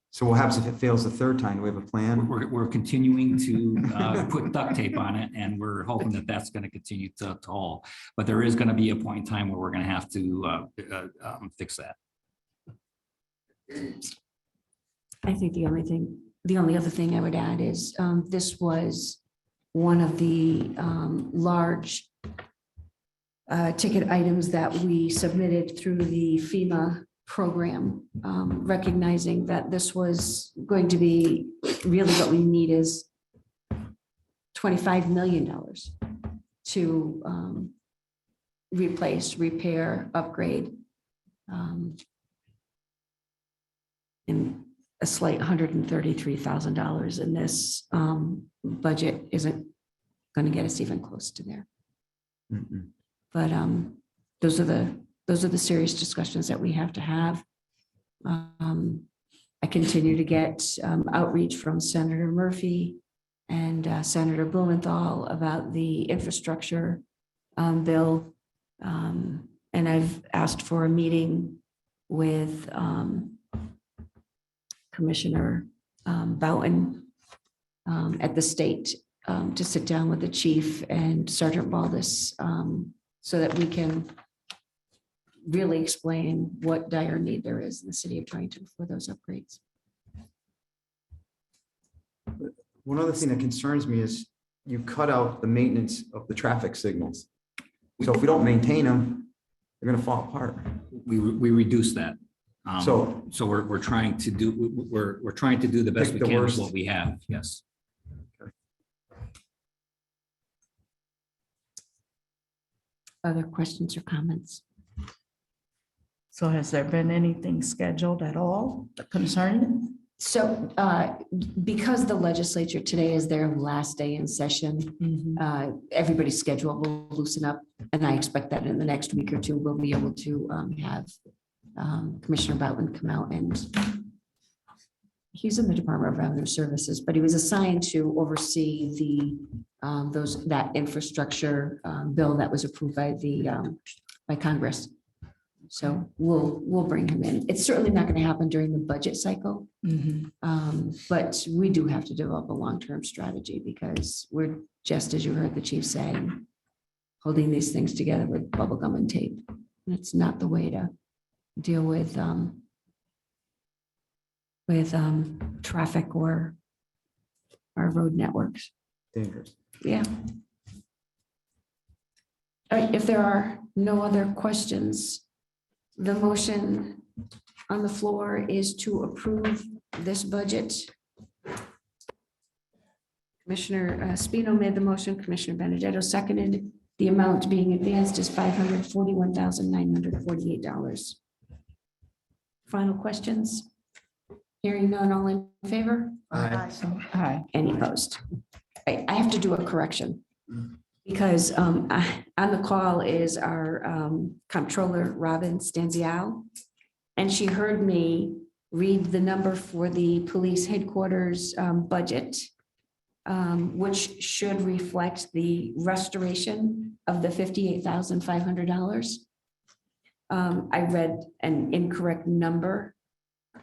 So what happens if it fails the third time? Do we have a plan? We're continuing to put duct tape on it, and we're hoping that that's going to continue to hold. But there is going to be a point in time where we're going to have to fix that. I think the only other thing I would add is this was one of the large ticket items that we submitted through the FEMA program, recognizing that this was going to be really what we need is $25 million to replace, repair, upgrade, and a slight $133,000 in this budget isn't going to get us even close to there. Mm-mm. But those are the serious discussions that we have to have. I continue to get outreach from Senator Murphy and Senator Blumenthal about the infrastructure bill. And I've asked for a meeting with Commissioner Boughton at the state to sit down with the chief and Sergeant Baldus so that we can really explain what dire need there is in the city of Torrington for those upgrades. One other thing that concerns me is you cut out the maintenance of the traffic signals. So if we don't maintain them, they're gonna fall apart. We reduce that. So- So we're trying to do, we're trying to do the best we Pick the can with worst. what we have. Yes. Other questions or comments? So has there been anything scheduled at all concerning So because the legislature today is their last day in session, it? everybody's schedule will loosen up. And I expect that in the next week or two, we'll be able to have Commissioner Boughton come out and he's in the Department of Revenue Services, but he was assigned to oversee that infrastructure bill that was approved by Congress. So we'll bring him in. It's certainly not going to happen during the budget cycle. But we do have to develop a long-term strategy because we're, just as you heard the chief say, holding these things together with bubble gum and tape. And it's not the way to deal with traffic or our road networks. Dangerous. Yeah. All right, if there are no other questions, the motion on the floor is to approve this budget. Commissioner Spino made the motion, Commissioner Benedetto seconded. The amount being advanced is $541,948. Final questions? Hearing none, all in favor? Aye. Aye. Any opposed? I have to do a correction. Because on the call is our comptroller, Robin Stanzial. And she heard me read the number for the police headquarters budget, which should reflect the restoration of the $58,500. I read an incorrect number.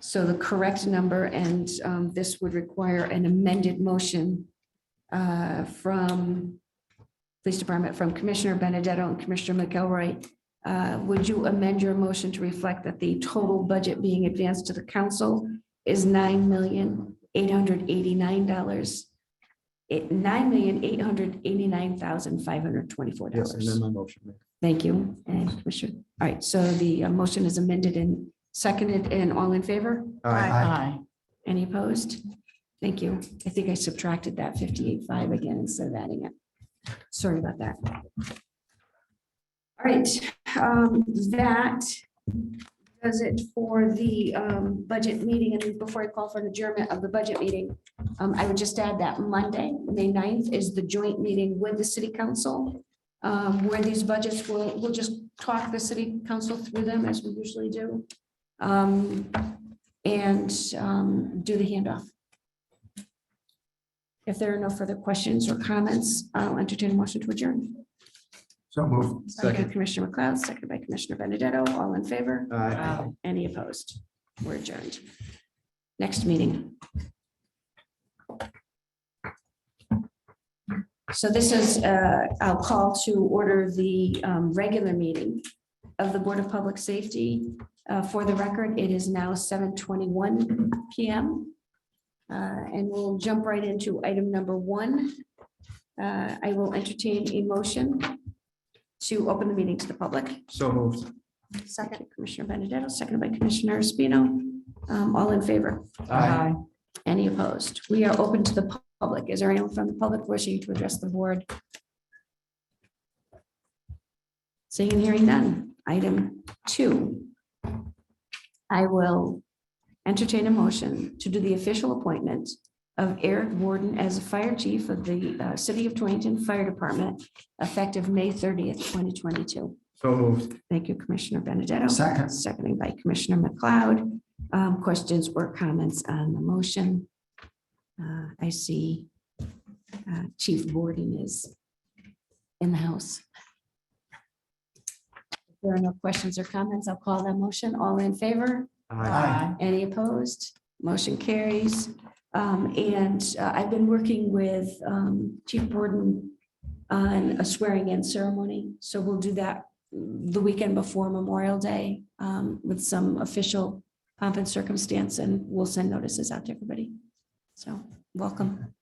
So the correct number, and this would require an amended motion from Police Department, from Commissioner Benedetto and Commissioner McElroy. Would you amend your motion to reflect that the total budget being advanced to the council is $9,889,524? Yes, and then my motion. Mayor. Thank you, and Commissioner. All right, so the motion is amended and seconded, and all in favor? Aye. Aye. Any opposed? Thank you. I think I subtracted that 58.5 again instead of adding it. Sorry about that. All right, that does it for the budget meeting. And before I call for an adjournment of the budget meeting, I would just add that Monday, May 9th, is the joint meeting with the city council, where these budgets we'll just talk the city council through them as we usually do, and do the handoff. If there are no further questions or comments, I'll entertain a motion to adjourn. So moved. Thank you, Commissioner McLeod, seconded by Commissioner Benedetto. All in favor? Aye. Any opposed? We're adjourned. Next meeting. So this is, I'll call to order the regular meeting of the Board of Public Safety. For the record, it is now 7:21 PM. And we'll jump right into item number 1. I will entertain a motion to open the meeting to the public. So moved. Second, Commissioner Benedetto, seconded by Commissioner Espino. All in favor? Aye. Any opposed? We are open to the public. Is there anyone from the public wishing to address the board? Seeing and hearing none. Item 2. I will entertain a motion to do the official appointment of Eric Warden as fire chief of the City of Torrington Fire Department effective May 30th, 2022. So moved. Thank you, Commissioner Benedetto. Second. Seconded by Commissioner McLeod. Questions or comments on the motion? I see Chief Warden is in the house. If there are no questions or comments, I'll call that motion. All in favor? Aye. Any opposed? Motion carries. I've been working with Chief Borden on a swearing in ceremony. So we'll do that the weekend before Memorial Day with some official pomp and circumstance, and we'll send notices out to everybody. So welcome.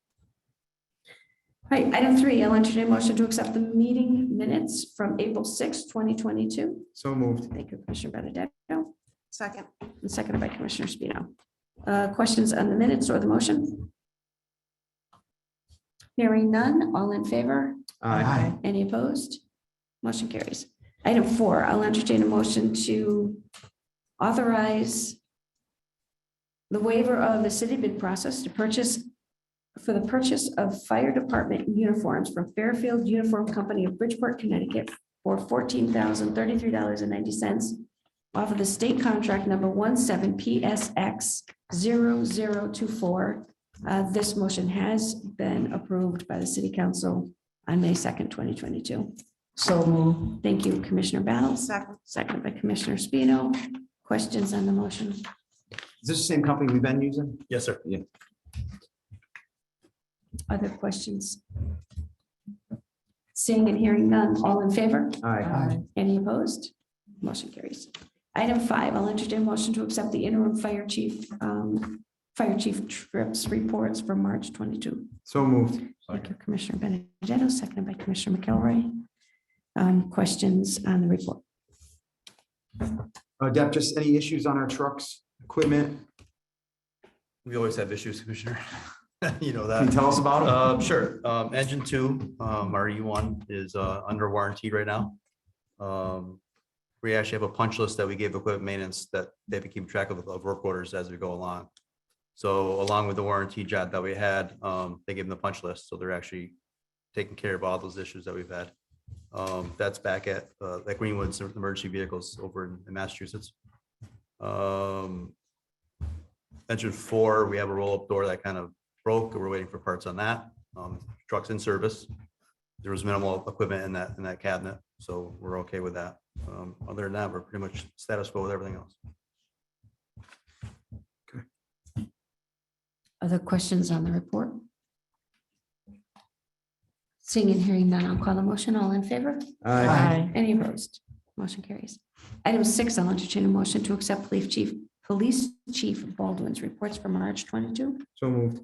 All right, item 3, I'll entertain a motion to accept the meeting minutes from April 6, 2022. So moved. Thank you, Commissioner Benedetto. Second. And seconded by Commissioner Spino. Questions on the minutes or the motion? Hearing none, all in favor? Aye. Any opposed? Motion carries. Item 4, I'll entertain a motion to authorize the waiver of the city bid process for the purchase of fire department uniforms from Fairfield Uniform Company of Bridgeport, Connecticut for $14,033.90 off of the state contract number 17PSX0024. This motion has been approved by the city council on May 2nd, 2022. So move. Thank you, Commissioner Battle. Second by Commissioner Spino. Questions on the motion? Is this the same company we've been using? Yes, sir. Yeah. Other questions? Seeing and hearing none, all in favor? Aye. Any opposed? Motion carries. Item 5, I'll entertain a motion to accept the interim fire chief trips reports for March 22. So moved. Thank you, Commissioner Benedetto, seconded by Commissioner McElroy. Questions on the report? Deb, just any issues on our trucks, equipment? We always have issues, Commissioner. You know Can you that. tell us about it? Sure. Engine 2, our E1 is under warranty right now. We actually have a punch list that we gave equipment maintenance that they have to keep track of work orders as we go along. So along with the warranty job that we had, they gave them the punch list. So they're actually taking care of all those issues that we've had. That's back at Greenwood's Emergency Vehicles over in Massachusetts. Engine 4, we have a roll-up door that kind of broke. We're waiting for parts on that. Truck's in service. There was minimal equipment in that cabinet, so we're okay with that. Other than that, we're pretty much status quo with everything else. Other questions on the report? Seeing and hearing none, I'll call the motion. All in favor? Aye. Any opposed? Motion carries. Item 6, I'll entertain a motion to accept Police Chief Baldwin's reports for March 22. So moved.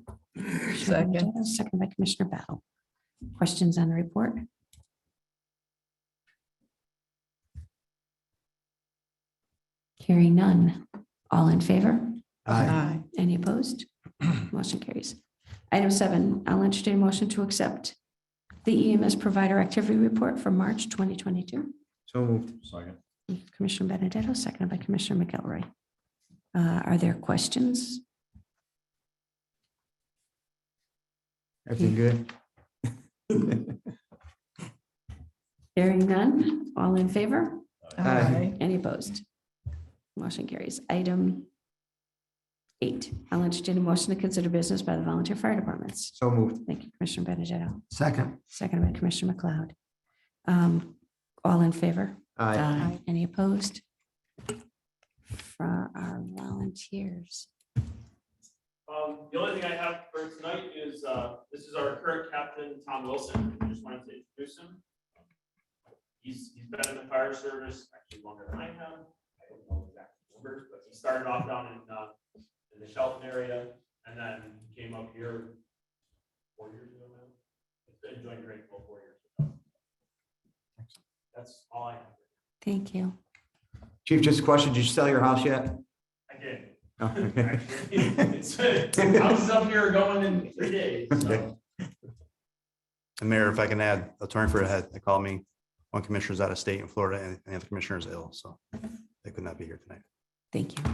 Second. Second by Commissioner Battle. Questions on the report? Hearing none. All in favor? Aye. Any opposed? Motion carries. Item 7, I'll entertain a motion to accept the EMS provider activity report for March 2022. So moved. Second. Commissioner Benedetto, seconded by Commissioner McElroy. Are there questions? Everything good? Hearing none. All in favor? Aye. Any opposed? Motion carries. Item 8, I'll entertain a motion to consider business by the volunteer fire departments. So moved. Thank you, Commissioner Benedetto. Second. Seconded by Commissioner McLeod. All in favor? Aye. Any opposed? For our volunteers. The only thing I have for tonight is, this is our current captain, Tom Wilson. I just wanted to introduce him. He's been in the fire service actually longer than I have. I don't know exact numbers, but he started off down in the Shelton area and then came up here 4 years ago now. It's been joined Grateful 4 years ago. That's all I have. Thank you. Chief, just a question. Did you sell your house yet? I did. Oh, okay. I was up here going in 3 days, so. And Mayor, if I can add, Attorney for Head, they called me. One commissioner's out of state in Florida and the other commissioner is ill, so they could not be here tonight. Thank you.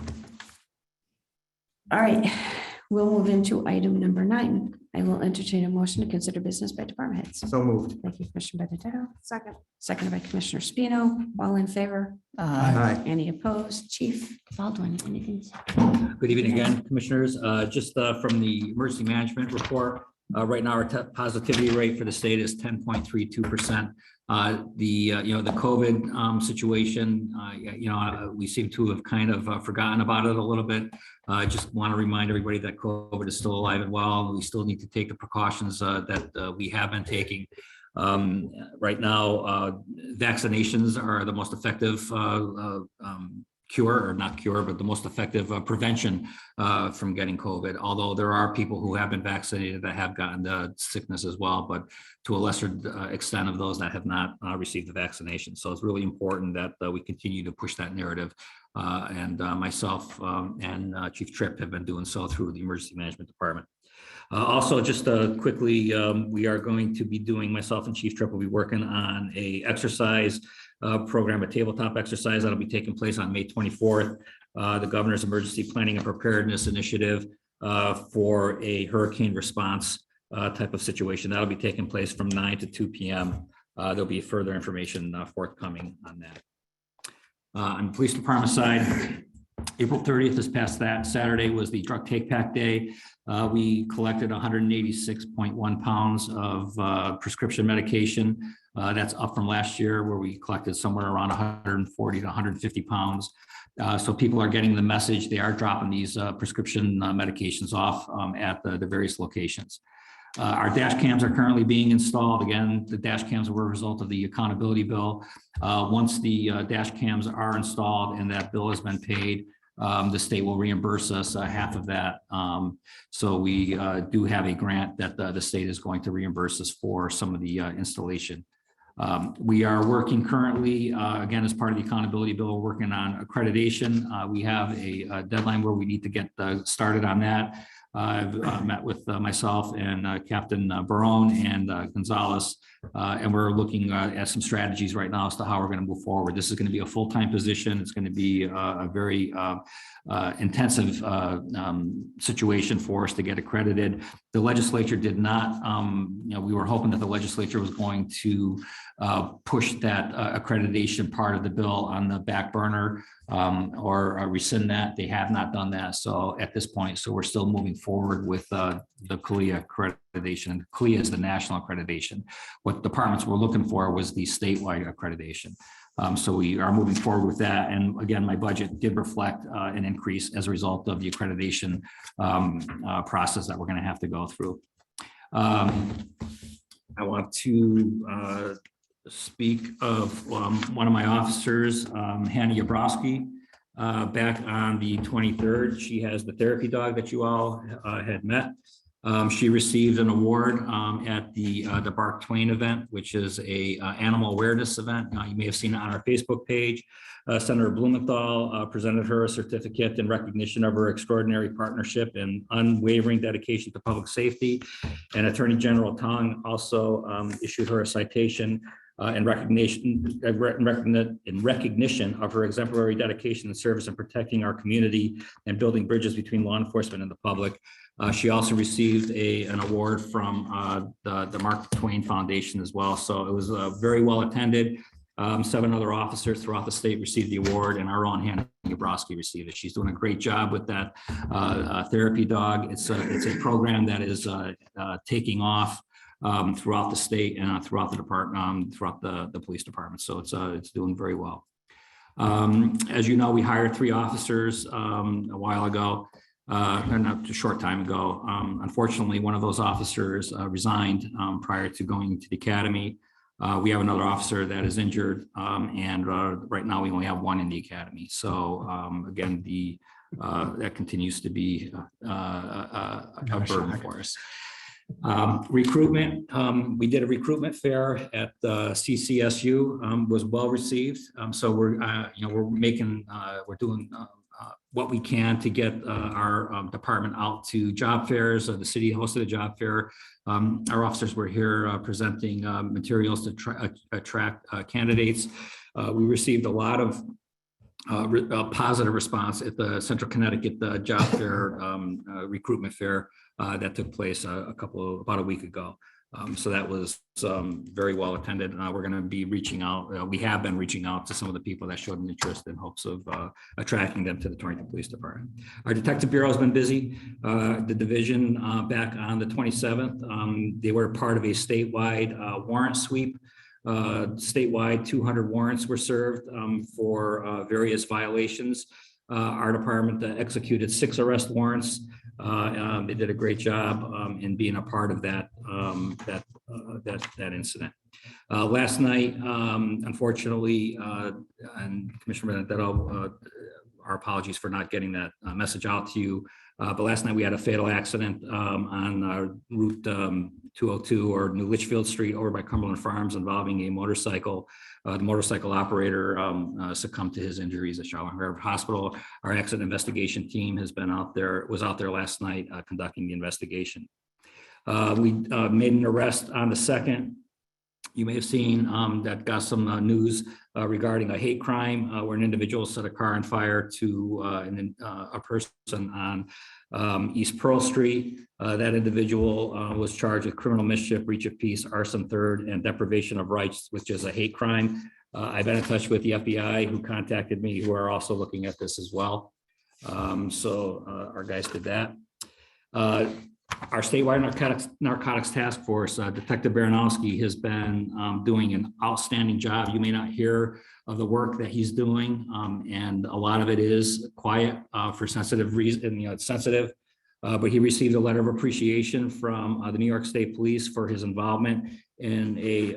All right, we'll move into item number 9. I will entertain a motion to consider business by department heads. So moved. Thank you, Commissioner Benedetto. Second. Seconded by Commissioner Spino. All in favor? Aye. Aye. Any opposed? Chief Baldwin, anything? Good evening again, Commissioners. Just from the emergency management report, right now our positivity rate for the state is 10.32%. The COVID situation, we seem to have kind of forgotten about it a little bit. I just want to remind everybody that COVID is still alive and well. We still need to take the precautions that we have been taking. Right now, vaccinations are the most effective cure, or not cure, but the most effective prevention from getting COVID. Although there are people who have been vaccinated that have gotten the sickness as well, but to a lesser extent of those that have not received the vaccination. So it's really important that we continue to push that narrative. And myself and Chief Tripp have been doing so through the Emergency Management Department. Also, just quickly, we are going to be doing, myself and Chief Tripp will be working on a exercise program, a tabletop exercise that'll be taking place on May 24th. The Governor's Emergency Planning and Preparedness Initiative for a hurricane response type of situation. That'll be taking place from 9 to 2 p.m. There'll be further information forthcoming on that. On the police department side, April 30th, this past that Saturday, was the drug take back day. We collected 186.1 pounds of prescription medication. That's up from last year where we collected somewhere around 140 to 150 pounds. So people are getting the message. They are dropping these prescription medications off at the various locations. Our dash cams are currently being installed. Again, the dash cams were a result of the accountability bill. Once the dash cams are installed and that bill has been paid, the state will reimburse us half of that. So we do have a grant that the state is going to reimburse us for some of the installation. We are working currently, again, as part of the accountability bill, working on accreditation. We have a deadline where we need to get started on that. I've met with myself and Captain Barone and Gonzalez, and we're looking at some strategies right now as to how we're going to move forward. This is going to be a full-time position. It's going to be a very intensive situation for us to get accredited. The legislature did not, we were hoping that the legislature was going to push that accreditation part of the bill on the back burner or rescind that. They have not done that. So at this point, so we're still moving forward with the CLIA accreditation. And CLIA is the national accreditation. What departments were looking for was the statewide accreditation. So we are moving forward with that. And again, my budget did reflect an increase as a result of the accreditation process that we're going to have to go through. I want to speak of one of my officers, Hannah Yabrowski. Back on the 23rd, she has the therapy dog that you all had met. She received an award at the Mark Twain event, which is a animal awareness event. You may have seen it on our Facebook page. Senator Blumenthal presented her a certificate in recognition of her extraordinary partnership and unwavering dedication to public safety. And Attorney General Tong also issued her a citation in recognition of her exemplary dedication and service in protecting our community and building bridges between law enforcement and the public. She also received an award from the Mark Twain Foundation as well. So it was very well attended. 7 other officers throughout the state received the award, and our own Hannah Yabrowski received it. She's doing a great job with that therapy dog. It's a program that is taking off throughout the state and throughout the department, throughout the police department. So it's doing very well. As you know, we hired 3 officers a while ago. Not a short time ago. Unfortunately, one of those officers resigned prior to going to the academy. We have another officer that is injured, and right now we only have 1 in the academy. So again, that continues to be a burden for us. Recruitment, we did a recruitment fair at the CCSU, was well received. So we're doing what we can to get our department out to job fairs. The city hosted a job fair. Our officers were here presenting materials to attract candidates. We received a lot of positive response at the Central Connecticut job fair recruitment fair that took place about a week ago. So that was very well attended. We're going to be reaching out. We have been reaching out to some of the people that showed an interest in hopes of attracting them to the Torrington Police Department. Our detective bureau has been busy. The division back on the 27th, they were part of a statewide warrant sweep. Statewide 200 warrants were served for various violations. Our department executed 6 arrest warrants. They did a great job in being a part of that incident. Last night, unfortunately, and Commissioner Benedetto, our apologies for not getting that message out to you. But last night we had a fatal accident on Route 202 or New Litchfield Street over by Cumberland Farms involving a motorcycle. The motorcycle operator succumbed to his injuries at Charlotte River Hospital. Our accident investigation team was out there last night conducting the investigation. We made an arrest on the 2nd. You may have seen that got some news regarding a hate crime where an individual set a car on fire to a person on East Pearl Street. That individual was charged with criminal mischief, breach of peace, arson third, and deprivation of rights, which is a hate crime. I've been in touch with the FBI who contacted me, who are also looking at this as well. So our guys did that. Our statewide narcotics task force, Detective Baranowski, has been doing an outstanding job. You may not hear of the work that he's doing, and a lot of it is quiet for sensitive reasons. It's sensitive, but he received a letter of appreciation from the New York State Police for his involvement in a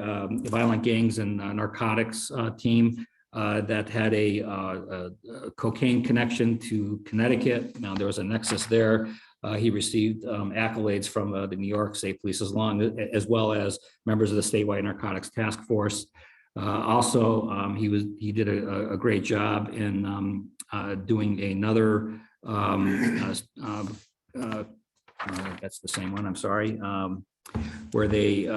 violent gangs and narcotics team that had a cocaine connection to Connecticut. Now there was a nexus there. He received accolades from the New York State Police as well as members of the statewide narcotics task force. Also, he did a great job in doing another That's the same one, I'm sorry, where they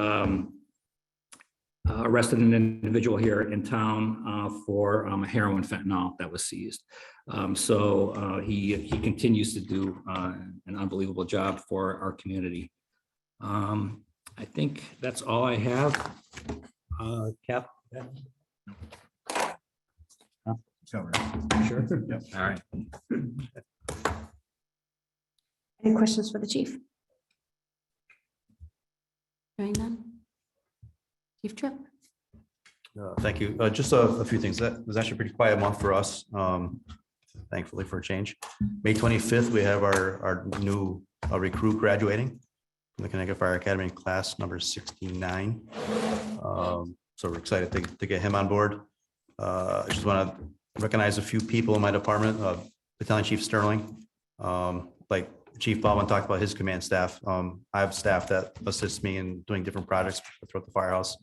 arrested an individual here in town for heroin fentanyl that was seized. So he continues to do an unbelievable job for our community. I think that's all I have. Cap? Sure. All right. Any questions for the chief? Hearing none. Chief Tripp? Thank you. Just a few things. That was actually a pretty quiet month for us. Thankfully for a change. May 25th, we have our new recruit graduating from the Connecticut Fire Academy, class number 69. So we're excited to get him on board. I just want to recognize a few people in my department. Battalion Chief Sterling, like Chief Baldwin talked about his command staff. I have staff that assists me in doing different projects throughout the firehouse.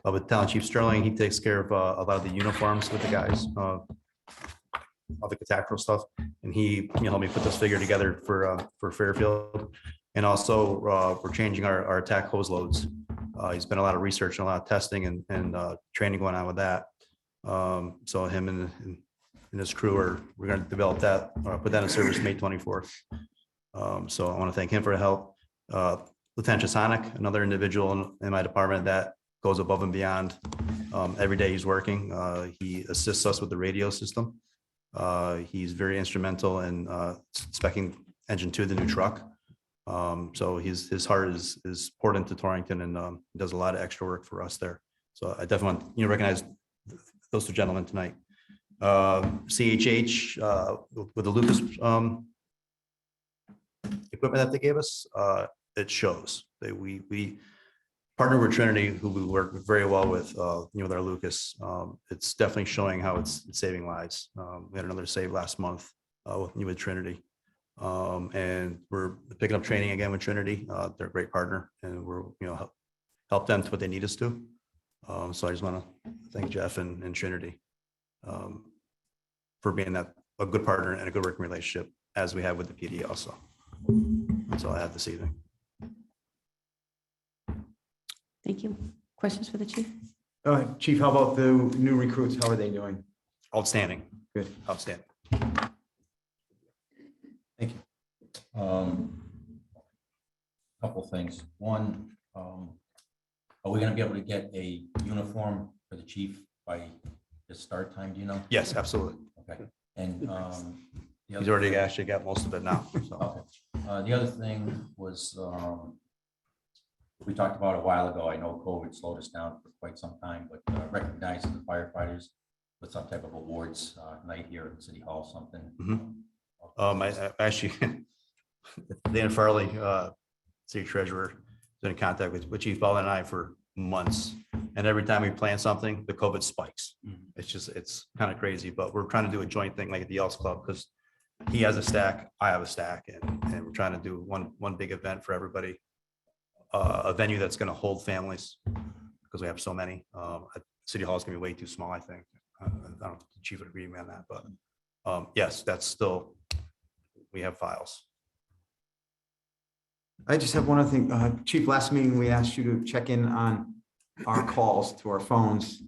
Battalion Chief Sterling, he takes care of a lot of the uniforms with the guys, all the tactical stuff, and he helped me put this figure together for Fairfield. And also, we're changing our attack hose loads. He's been a lot of research and a lot of testing and training going on with that. So him and his crew we're going to develop that, put that in service May 24th. So I want to thank him for the help. Lieutenant Chasonic, another individual in my department that goes above and beyond. Every day he's working. He assists us with the radio system. He's very instrumental in speccing engine 2 of the new truck. So his heart is poured into Torrington and does a lot of extra work for us there. So I definitely want to recognize those two gentlemen tonight. CHH with the Lucas equipment that they gave us, it shows that we partner with Trinity, who we work very well with, with our Lucas. It's definitely showing how it's saving lives. We had another save last month with Trinity. And we're picking up training again with Trinity. They're a great partner, and we're help them to what they need us to. So I just want to thank Jeff and Trinity for being a good partner and a good working relationship, as we have with the PD also. That's all I have this evening. Thank you. Questions for the chief? Chief, how about the new recruits? How are they doing? Outstanding. Good. Outstanding. Thank you. Couple things. One, are we gonna be able to get a uniform for the chief by the start time, do you know? Yes, absolutely. Okay, and He's already actually got most of it now. So. okay. The other thing was, we talked about a while ago, I know COVID slowed us down for quite some time, but recognizing the firefighters with some type of awards night here at City Hall, something. I actually, Dan Farley, city treasurer, been in contact with Chief Baldwin and I for months. And every time we plan something, the COVID spikes. It's kind of crazy, but we're trying to do a joint thing like at the Elks Club, because he has a stack, I have a stack, and we're trying to do one big event for everybody. A venue that's going to hold families, because we have so many. City Hall is going to be way too small, I think. I don't know if the chief would agree with me on that, but yes, that's still, we have files. I just have one other thing. Chief, last meeting, we asked you to check in on our calls to our phones.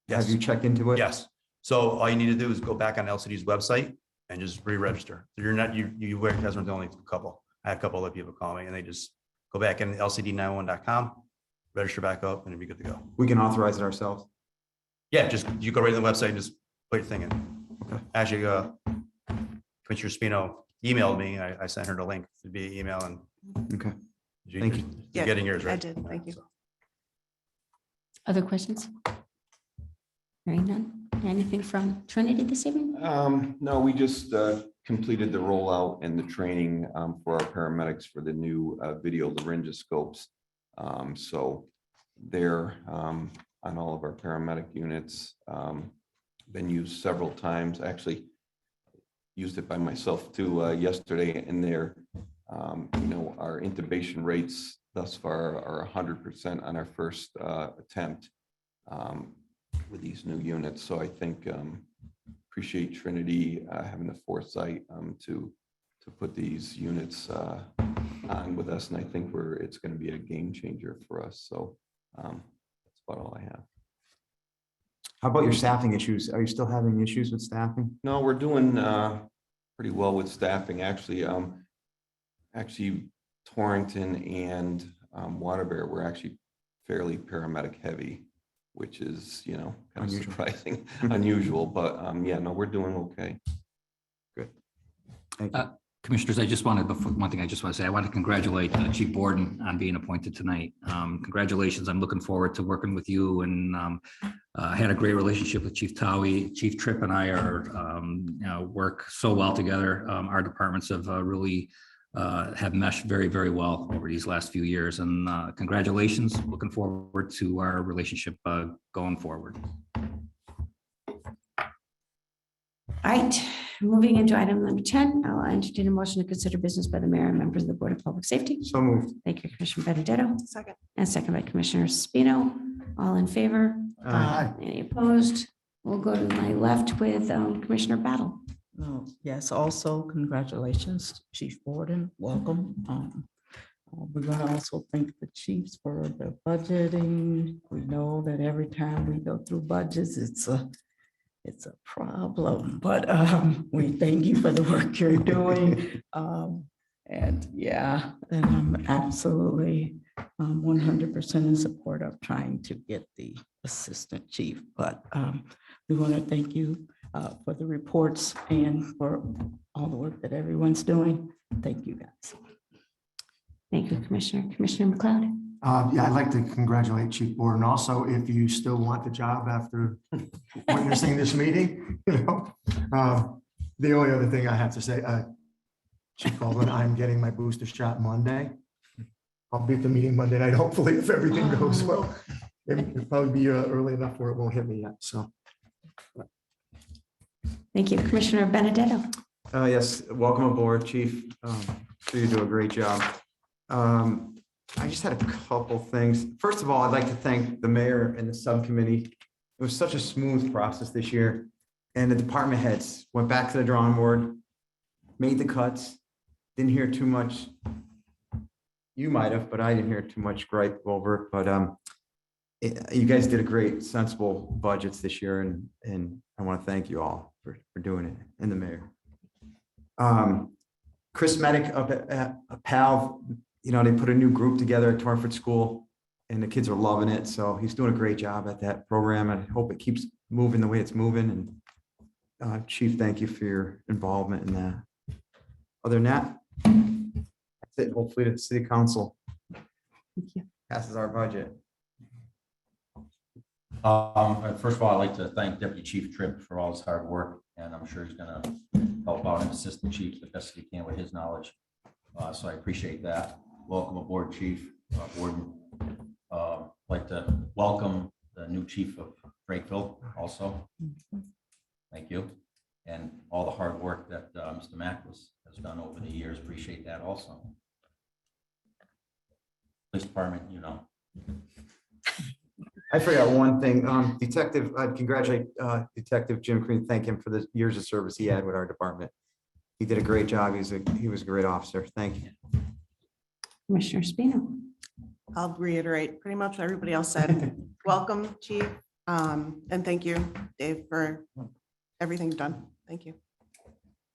Yes. Have you checked into it? Yes. So all you need to do is go back on LCD's website and just re-register. You're not, you guys aren't the only couple. I had a couple other people call me, and they just go back in lcd91.com, register back up, and it'll be good to go. We can authorize it ourselves. Yeah, just you go right to the website and just put your thing in. Okay. Actually, Commissioner Spino emailed me. I sent her the link via email, and Okay. Thank you. You're getting yours, right? I did, thank you. So, Other questions? Hearing none. Anything from Trinity this evening? No, we just completed the rollout and the training for our paramedics for the new video laryngoscopes. So they're on all of our paramedic units, been used several times. Actually used it by myself too yesterday, and they're our intubation rates thus far are 100% on our first attempt with these new units. So I think appreciate Trinity having the foresight to to put these units on with us, and I think it's going to be a game changer for us. So that's about all I have. How about your staffing issues? Are you still having issues with staffing? No, we're doing pretty well with staffing, actually. Torrington and Waterbury were actually fairly paramedic heavy, which is, kind of Unusual. surprising, unusual, but yeah, no, we're doing okay. Thank you. Commissioners, one thing I just want to say, I want to congratulate Chief Borden on being appointed tonight. Congratulations. I'm looking forward to working with you, and I had a great relationship with Chief Towie. Chief Tripp and I work so well together. Our departments have really have meshed very, very well over these last few years, and congratulations. Looking forward to our relationship going forward. All right, moving into item number 10, I'll entertain a motion to consider business by the mayor and members of the Board of Public Safety. So moved. Thank you, Commissioner Benedetto. Second. And second by Commissioner Spino. All in favor? Aye. Any opposed? We'll go to my left with Commissioner Battle. No, yes, also congratulations, Chief Borden, welcome. We're gonna also thank the chiefs for the budgeting. We know that every time we go through budgets, it's a problem, but we thank you for the work you're doing. And yeah, and I'm absolutely 100% in support of trying to get the assistant chief, but we want to thank you for the reports and for all the work that everyone's doing. Thank you, guys. Thank you, Commissioner. Commissioner McLeod. Yeah, I'd like to congratulate Chief Borden. Also, if you still want the job after witnessing this meeting, the only other thing I have to say, Chief Baldwin, I'm getting my booster shot Monday. I'll be at the meeting Monday night, hopefully, if everything goes well. It'll probably be early enough where it won't hit me yet, so. Thank you, Commissioner Benedetto. Yes, welcome aboard, Chief. So you do a great job. I just had a couple things. First of all, I'd like to thank the mayor and the subcommittee. It was such a smooth process this year, and the department heads went back to the drawing board, made the cuts, didn't hear too much. You might have, but I didn't hear too much gripe over it, but you guys did a great, sensible budgets this year, and I want to thank you all for doing it, and the mayor. Chris Medic up at PAL, they put a new group together at Torford School, and the kids are loving it. So he's doing a great job at that program. I hope it keeps moving the way it's moving. And Chief, thank you for your involvement in that. Other than that, that's it. Hopefully the city council passes our budget. First of all, I'd like to thank Deputy Chief Tripp for all his hard work, and I'm sure he's gonna help out and assist the chief the best he can with his knowledge. So I appreciate that. Welcome aboard, Chief Borden. Like to welcome the new chief of Frakeville also. Thank you. And all the hard work that Mr. Mack has done over the years. Appreciate that also. Police department, I forgot one thing. Detective, I'd congratulate Detective Jim Crean, thank him for the years of service he had with our department. He did a great job. He was a great officer. Thank you. Commissioner Spino. I'll reiterate pretty much what everybody else said. Welcome, Chief. And thank you, Dave, for everything you've done. Thank you.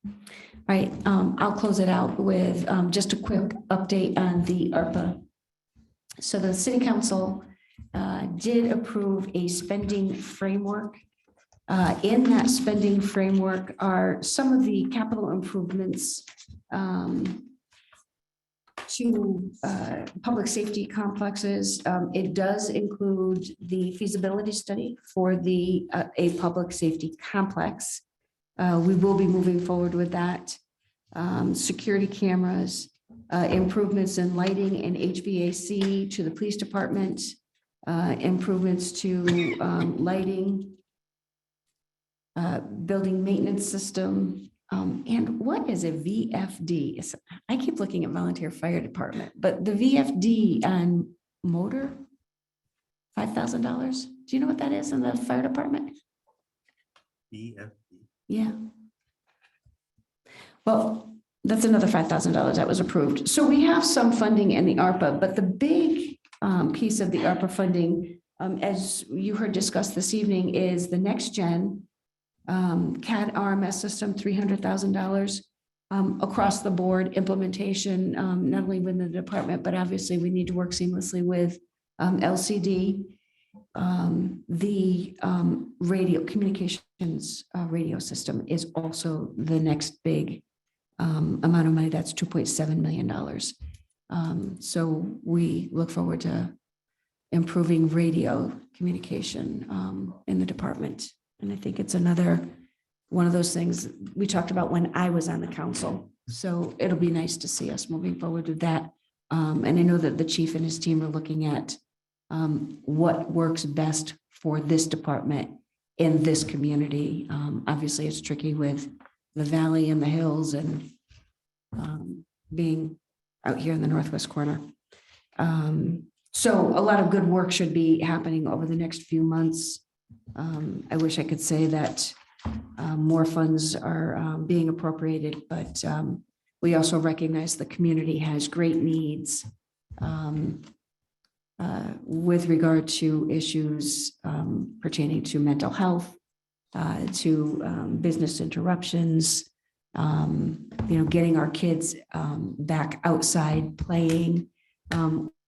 All right, I'll close it out with just a quick update on the ARPA. So the city council did approve a spending framework. In that spending framework are some of the capital improvements to public safety complexes. It does include the feasibility study for a public safety complex. We will be moving forward with that. Security cameras, improvements in lighting and HVAC to the police department, improvements to lighting, building maintenance system. And what is a VFD? I keep looking at volunteer fire department, but the VFD on motor, $5,000. Do you know what that is in the fire department? VFD. Yeah. Well, That's another $5,000 that was approved. So we have some funding in the ARPA, but the big piece of the ARPA funding, as you heard discussed this evening, is the next gen CAD RMS system, $300,000 across the board implementation, not only within the department, but obviously we need to work seamlessly with LCD. The radio communications radio system is also the next big amount of money. That's $2.7 million. So we look forward to improving radio communication in the department. And I think it's another one of those things we talked about when I was on the council. So it'll be nice to see us moving forward with that. And I know that the chief and his team are looking at what works best for this department in this community. Obviously, it's tricky with the valley and the hills and being out here in the northwest corner. So a lot of good work should be happening over the next few months. I wish I could say that more funds are being appropriated, but we also recognize the community has great needs with regard to issues pertaining to mental health, to business interruptions, getting our kids back outside playing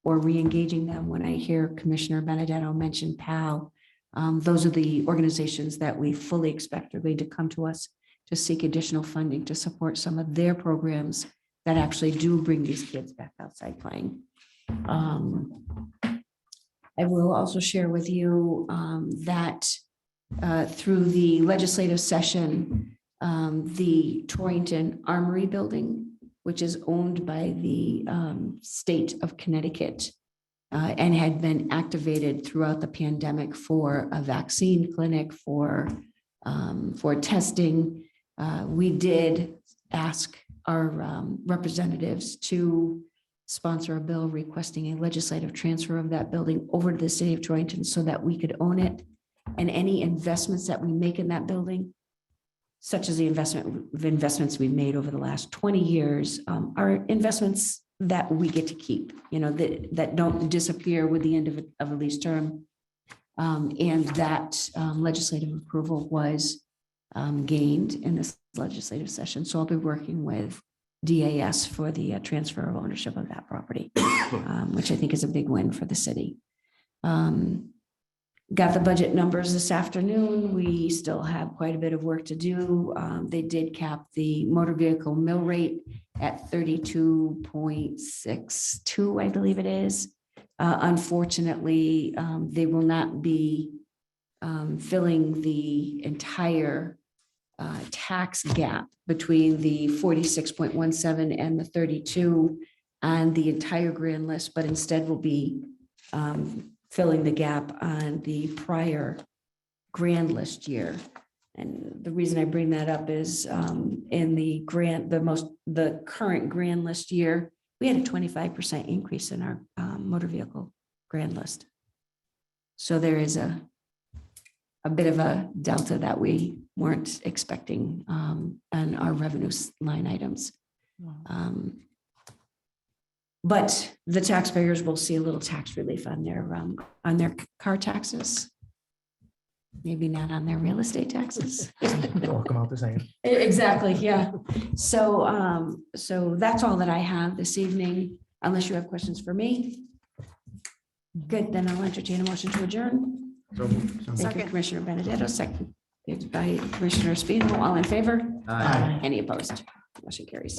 or re-engaging them. When I hear Commissioner Benedetto mention PAL, those are the organizations that we fully expect are going to come to us to seek additional funding to support some of their programs that actually do bring these kids back outside playing. I will also share with you that through the legislative session, the Torrington Armory Building, which is owned by the state of Connecticut and had been activated throughout the pandemic for a vaccine clinic, for testing. We did ask our representatives to sponsor a bill requesting a legislative transfer of that building over to the city of Torrington so that we could own it. And any investments that we make in that building, such as the investments we've made over the last 20 years, are investments that we get to keep, that don't disappear with the end of a lease term. And that legislative approval was gained in this legislative session. So I'll be working with DAS for the transfer of ownership of that property, which I think is a big win for the city. Got the budget numbers this afternoon. We still have quite a bit of work to do. They did cap the motor vehicle mill rate at 32.62, I believe it is. Unfortunately, they will not be filling the entire tax gap between the 46.17 and the 32 on the entire grand list, but instead will be filling the gap on the prior grand list year. And the reason I bring that up is in the current grand list year, we had a 25% increase in our motor vehicle grand list. So there is a bit of a delta that we weren't expecting on our revenue line items. But the taxpayers will see a little tax relief on their car taxes. Maybe not on their real estate taxes. It'll come out the same. Exactly, yeah. So that's all that I have this evening, unless you have questions for me. Good, then I'll entertain a motion to adjourn. Thank you, Second. Commissioner Benedetto, second by Commissioner Spino. All in favor? Aye. Any opposed? Motion carries.